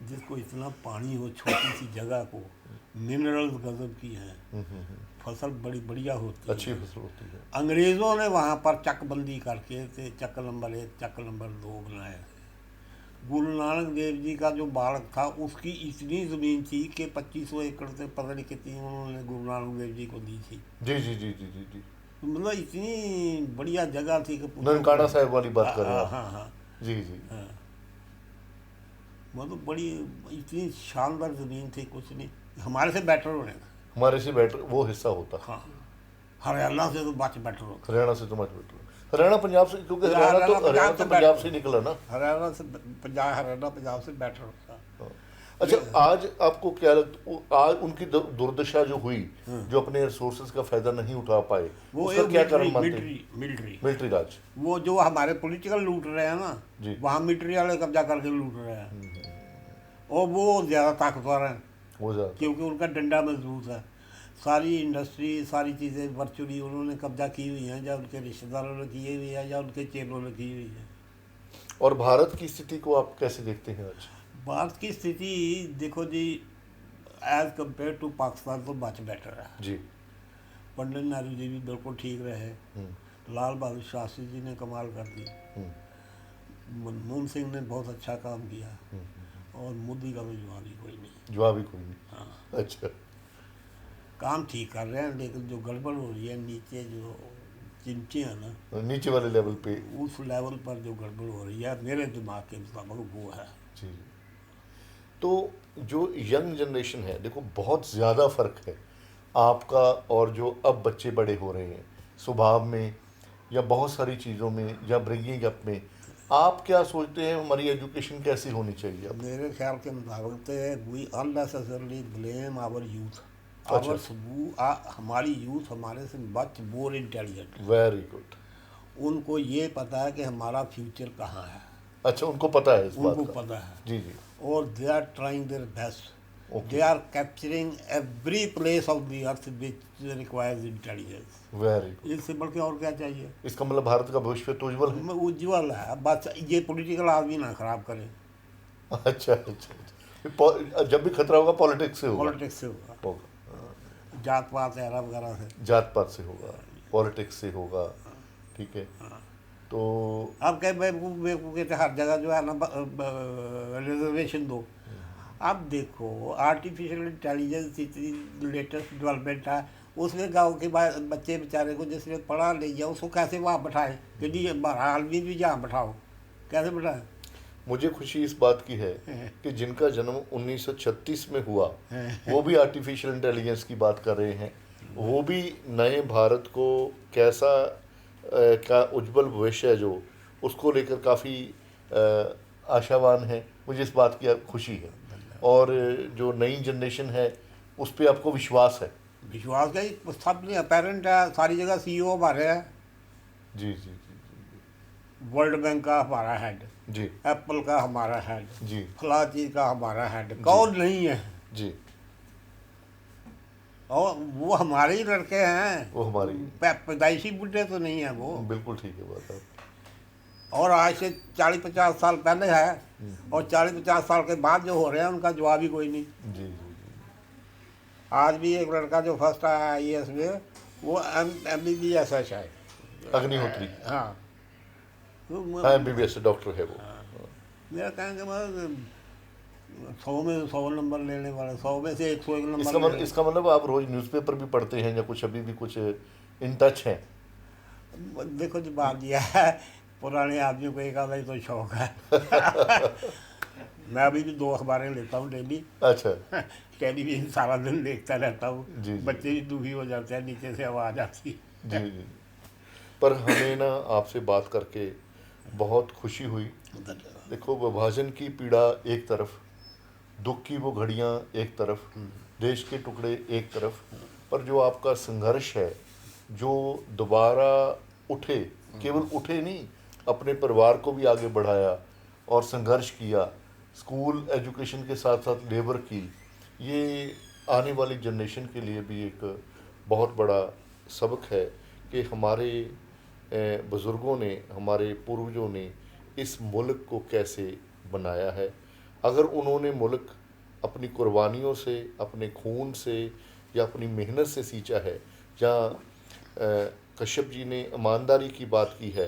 जिसको इतना पानी हो, छोटी सी जगह को, मिनरल्स गजब की हैं, फसल बड़ी बढ़िया होती है, अच्छी फसल होती है। अंग्रेज़ों ने वहाँ पर चकबंदी करके चक नंबर 1, चक नंबर 2 बनाए थे। गुरु नानक देव जी का जो बालक था, उसकी इतनी ज़मीन थी कि 2500 एकड़ से पता नहीं कितनी उन्होंने गुरु नानक देव जी को दी थी। जी जी जी जी जी जी। मतलब इतनी बढ़िया जगह थी कि ननकाना साहब वाली बात कर रहे हैं आप? हाँ हाँ जी जी। हाँ, मतलब बड़ी इतनी शानदार ज़मीन थी, कुछ नहीं, हमारे से बेटर होने का। हमारे से बेटर वो हिस्सा होता। हाँ, हरियाणा से तो मच बेटर होता। हरियाणा से तो मच बेटर। हरियाणा पंजाब से, क्योंकि हरियाणा तो पंजाब से निकला ना। हरियाणा पंजाब से बेटर होता। अच्छा, आज आपको क्या लगता, आज उनकी दुर्दशा जो हुई, जो अपने रिसोर्सेज का फायदा नहीं उठा पाए, वो उसका क्या कारण मानते हैं? मिलिट्री राज। वो जो हमारे पॉलिटिकल लूट रहे हैं ना, वहाँ मिलिट्री वाले कब्जा करके लूट रहे हैं, और वो ज़्यादा ताकतवर हैं, वो ज़्यादा, क्योंकि उनका डंडा मजबूत है। सारी इंडस्ट्री, सारी चीज़ें वर्चुअली उन्होंने कब्जा की हुई हैं, या उनके रिश्तेदारों ने की हुई है, या उनके चेलों ने की हुई है। और भारत की स्थिति को आप कैसे देखते हैं आज? भारत की स्थिति देखो जी, एज कम्पेयर टू पाकिस्तान तो मच बेटर है जी। पंडित नेहरू जी भी बिल्कुल ठीक रहे, लाल बहादुर शास्त्री जी ने कमाल कर दी, मनमोहन सिंह ने बहुत अच्छा काम किया, और मोदी का तो जवाब ही कोई नहीं। जवाब ही कोई नहीं। हाँ। अच्छा। काम ठीक कर रहे हैं, लेकिन जो गड़बड़ हो रही है नीचे, जो चिंचे हैं ना, नीचे वाले लेवल पे। उस लेवल पर जो गड़बड़ हो रही है मेरे दिमाग के मुताबिक वो है। जी। तो जो यंग जनरेशन है, देखो बहुत ज़्यादा फ़र्क है आपका और जो अब बच्चे बड़े हो रहे हैं, स्वभाव में या बहुत सारी चीज़ों में या ब्रिंगिंग अप में। आप क्या सोचते हैं हमारी एजुकेशन कैसी होनी चाहिए अब? मेरे ख्याल के मुताबिक तो we unnecessarily blame our youth. अच्छा। हमारी यूथ हमारे से much more intelligent. Very good. उनको ये पता है कि हमारा फ्यूचर कहाँ है, अच्छा, उनको पता है इस बात उनको का। पता है। जी जी। और they are trying their best. Okay. They are capturing every place of the earth which requires intelligence. Very good. इससे बढ़ के और क्या चाहिए? इसका मतलब भारत का भविष्य तो उज्जवल है। उज्ज्वल है, बस ये पॉलिटिकल आदमी ना खराब करे। अच्छा अच्छा अच्छा। जब भी खतरा होगा पॉलिटिक्स से होगा। पॉलिटिक्स से होगा, होगा। जात पात ऐरा वगैरह से। जात पात से होगा, पॉलिटिक्स से होगा। ठीक है। तो अब कह बेवकूफ़ बेवकूफ़ के हर जगह जो है ना रिजर्वेशन दो। अब देखो आर्टिफिशियल इंटेलिजेंस इतनी लेटेस्ट डेवलपमेंट है, उसमें गाँव के बच्चे बेचारे को जिसने पढ़ा नहीं है उसको कैसे वहाँ बैठाए कि नहीं बहरहाल भी जहाँ बैठाओ, कैसे बैठाए? मुझे खुशी इस बात की है कि जिनका जन्म 1936 में हुआ वो भी आर्टिफिशियल इंटेलिजेंस की बात कर रहे हैं। वो भी नए भारत को कैसा का उज्जवल भविष्य है जो उसको लेकर काफ़ी आशावान है। मुझे इस बात की खुशी है। और जो नई जनरेशन है उस पर आपको विश्वास है। विश्वास का ही सब अपेरेंट है, सारी जगह सीईओ हमारे हैं। जी जी जी वर्ल्ड बैंक का हमारा हेड, जी एप्पल का हमारा हेड, जी फला चीज़ का हमारा हेड, कौन नहीं है? जी। और वो हमारे ही लड़के हैं, वो हमारी पैदाइशी बुढ़े तो नहीं है वो। बिल्कुल ठीक है बात है। और आज से 40-50 साल पहले है, और 40-50 साल के बाद जो हो रहे हैं उनका जवाब ही कोई नहीं। जी जी जी। आज भी एक लड़का जो फर्स्ट आया IAS में, वो MBBS है शायद, अग्निहोत्री। हाँ। तो हाँ MBBS डॉक्टर है वो। मेरा कहने का मतलब 100 में 100 नंबर लेने वाले, 100 में से 101 नंबर इसका मतलब आप रोज न्यूज़पेपर भी पढ़ते हैं या कुछ अभी भी कुछ इन टच हैं? देखो जी बात यह है, पुराने आदमियों को एक आधा ही तो शौक है। मैं अभी भी 2 अखबारें लेता हूँ डेली। अच्छा। टेलीविजन सारा दिन देखता रहता हूँ। जी, जी। बच्चे भी दुखी हो जाते हैं, नीचे से आवाज़ आती है। जी जी। पर हमें ना आपसे बात करके बहुत खुशी हुई। देखो विभाजन की पीड़ा एक तरफ, दुख की वो घड़ियाँ एक तरफ, देश के टुकड़े एक तरफ, पर जो आपका संघर्ष है, जो दोबारा उठे, केवल उठे नहीं, अपने परिवार को भी आगे बढ़ाया और संघर्ष किया, स्कूल एजुकेशन के साथ साथ लेबर की, ये आने वाली जनरेशन के लिए भी एक बहुत बड़ा सबक है कि हमारे बुज़ुर्गों ने, हमारे पूर्वजों ने इस मुल्क को कैसे बनाया है। अगर उन्होंने मुल्क अपनी कुर्बानियों से, अपने खून से या अपनी मेहनत से सींचा है, जहाँ कश्यप जी ने ईमानदारी की बात की है,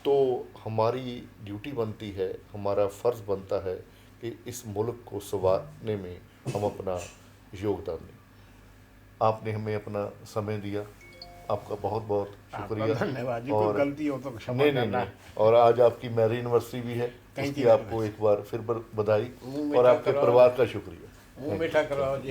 तो हमारी ड्यूटी बनती है, हमारा फ़र्ज़ बनता है कि इस मुल्क को संवारने में हम अपना योगदान दें। आपने हमें अपना समय दिया, आपका बहुत बहुत शुक्रिया। धन्यवाद जी, और कोई गलती हो तो क्षमा नहीं करना। और आज आपकी मैरी यूनिवर्सिटी भी है, Thank उसकी you very आपको एक बार फिर बधाई मुंह और मीठा आपके कराओ। परिवार का शुक्रिया। मुँह मीठा कराओ जी।